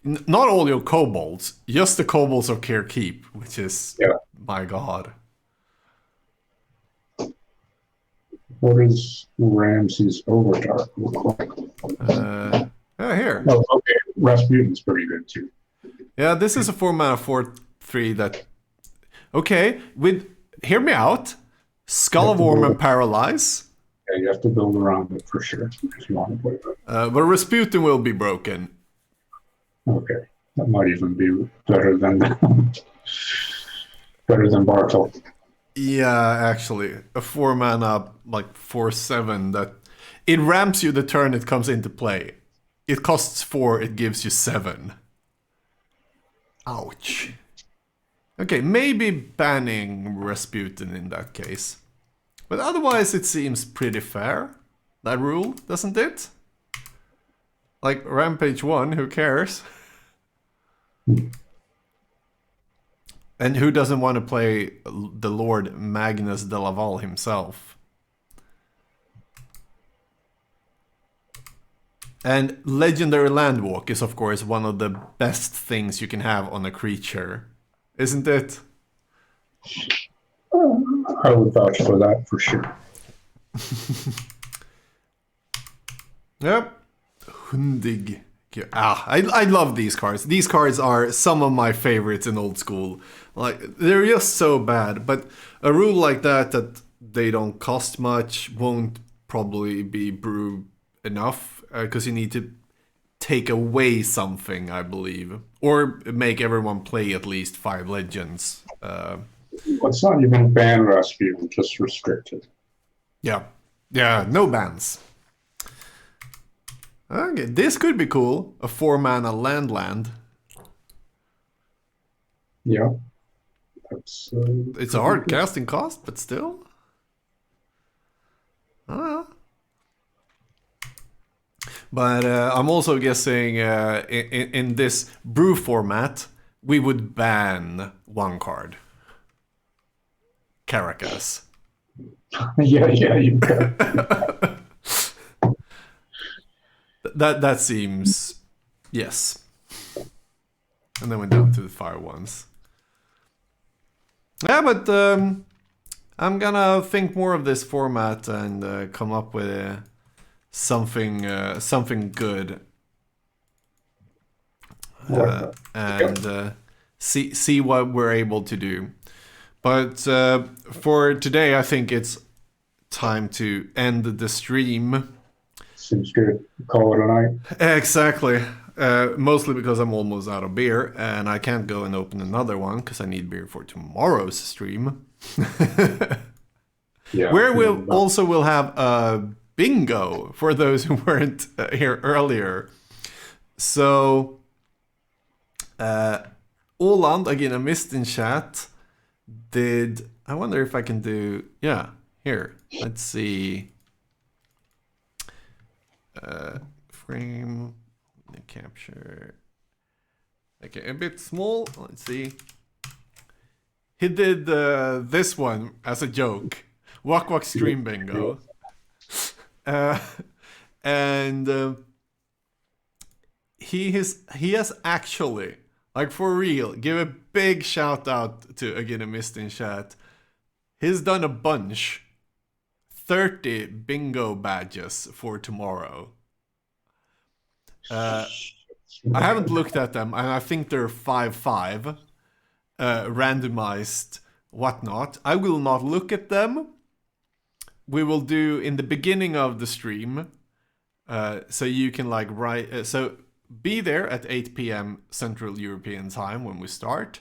Not all your kobolds, just the kobolds of Care Keep, which is... Yeah. My god. What does Ramsey's Overdark look like? Here. Oh, okay. Rasputin's pretty good too. Yeah, this is a 4 mana 4/3 that... Okay, hear me out. Skull of Worm and Paralyze. Yeah, you have to build around it for sure if you want to play that. But Rasputin will be broken. Okay, that might even be better than Bartel. Yeah, actually, a 4 mana like 4/7 that it ramps you the turn it comes into play. It costs 4, it gives you 7. Ouch. Okay, maybe banning Rasputin in that case. But otherwise it seems pretty fair, that rule, doesn't it? Like, Rampage 1, who cares? And who doesn't want to play the Lord Magnus de Laval himself? And Legendary Landwalk is, of course, one of the best things you can have on a creature. Isn't it? I would vouch for that for sure. Yep. Hundig. I love these cards. These cards are some of my favorites in old school. Like, they're just so bad. But a rule like that they don't cost much won't probably be brewed enough. Because you need to take away something, I believe. Or make everyone play at least 5 legends. It's not even ban Rasputin, just restricted. Yeah. Yeah, no bans. Okay, this could be cool. A 4 mana land. Yeah. That's, It's a hard casting cost, but still. But I'm also guessing in this brew format, we would ban 1 card. Caracas. yeah, you got That seems... Yes. And then we're down to the fire ones. Yeah, but I'm gonna think more of this format and come up with something good. and see what we're able to do. But for today, I think it's time to end the stream. Seems good. Call it a night. Exactly. Mostly because I'm almost out of beer and I can't go and open another one because I need beer for tomorrow's stream. Yeah. Where we'll have a bingo for those who weren't here earlier. So, Åland, again, I missed in chat. I wonder if I can do, yeah, here. Let's see. Frame, the capture. Okay, a bit small. Let's see. He did this one as a joke. Wak-Wak stream bingo. And he has actually, like for real, give a big shout out to again a missed in chat. He's done a bunch. 30 bingo badges for tomorrow. I haven't looked at them, and I think they're 5-5, randomized, whatnot. I will not look at them. We will do in the beginning of the stream, so you can like write. So be there at 8 p.m. Central European time when we start,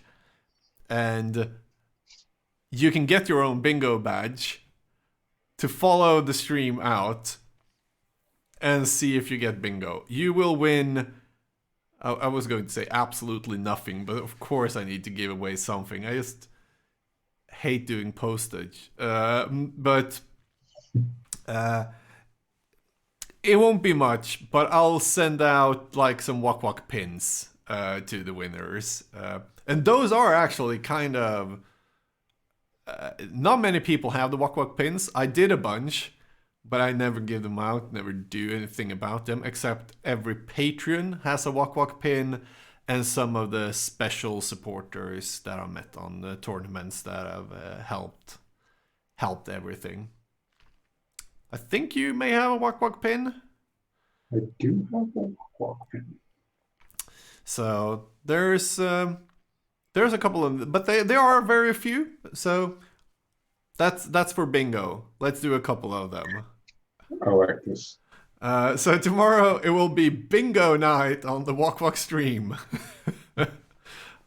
and you can get your own bingo badge to follow the stream out and see if you get bingo. You will win. I was going to say absolutely nothing, but of course I need to give away something. I just hate doing postage. But it won't be much, but I'll send out like some Wak-Wak pins to the winners. And those are actually kind of... not many people have the Wak-Wak pins. I did a bunch, but I never give them out, never do anything about them, except every Patreon has a Wak-Wak pin, and some of the special supporters that I met on the tournaments that have helped everything. I think you may have a Wak-Wak pin. I do have a Wak-Wak pin. So there's a couple of them, but they are very few. So that's for bingo. Let's do a couple of them. I like this. So tomorrow it will be bingo night on the Wak-Wak stream.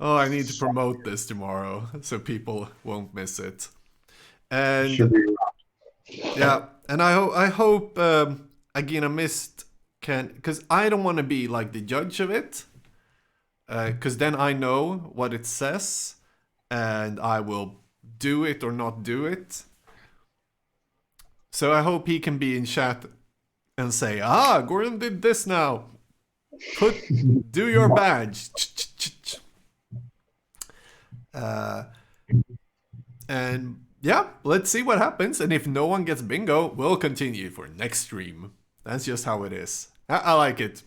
Oh, I need to promote this tomorrow so people won't miss it. And Should be. yeah, and I hope again I missed can, because I don't want to be like the judge of it. Because then I know what it says, and I will do it or not do it. So I hope he can be in chat and say, Gordon did this now. Do your badge. And yeah, let's see what happens. And if no one gets bingo, we'll continue for next stream. That's just how it is. I like it.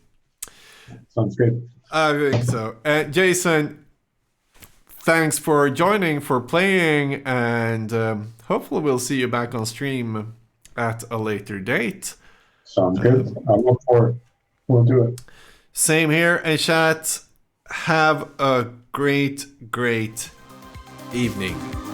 Sounds good. I think so. Jason, thanks for joining, for playing, and hopefully we'll see you back on stream at a later date. Sounds good. I look forward. We'll do it. Same here, and chat. Have a great evening.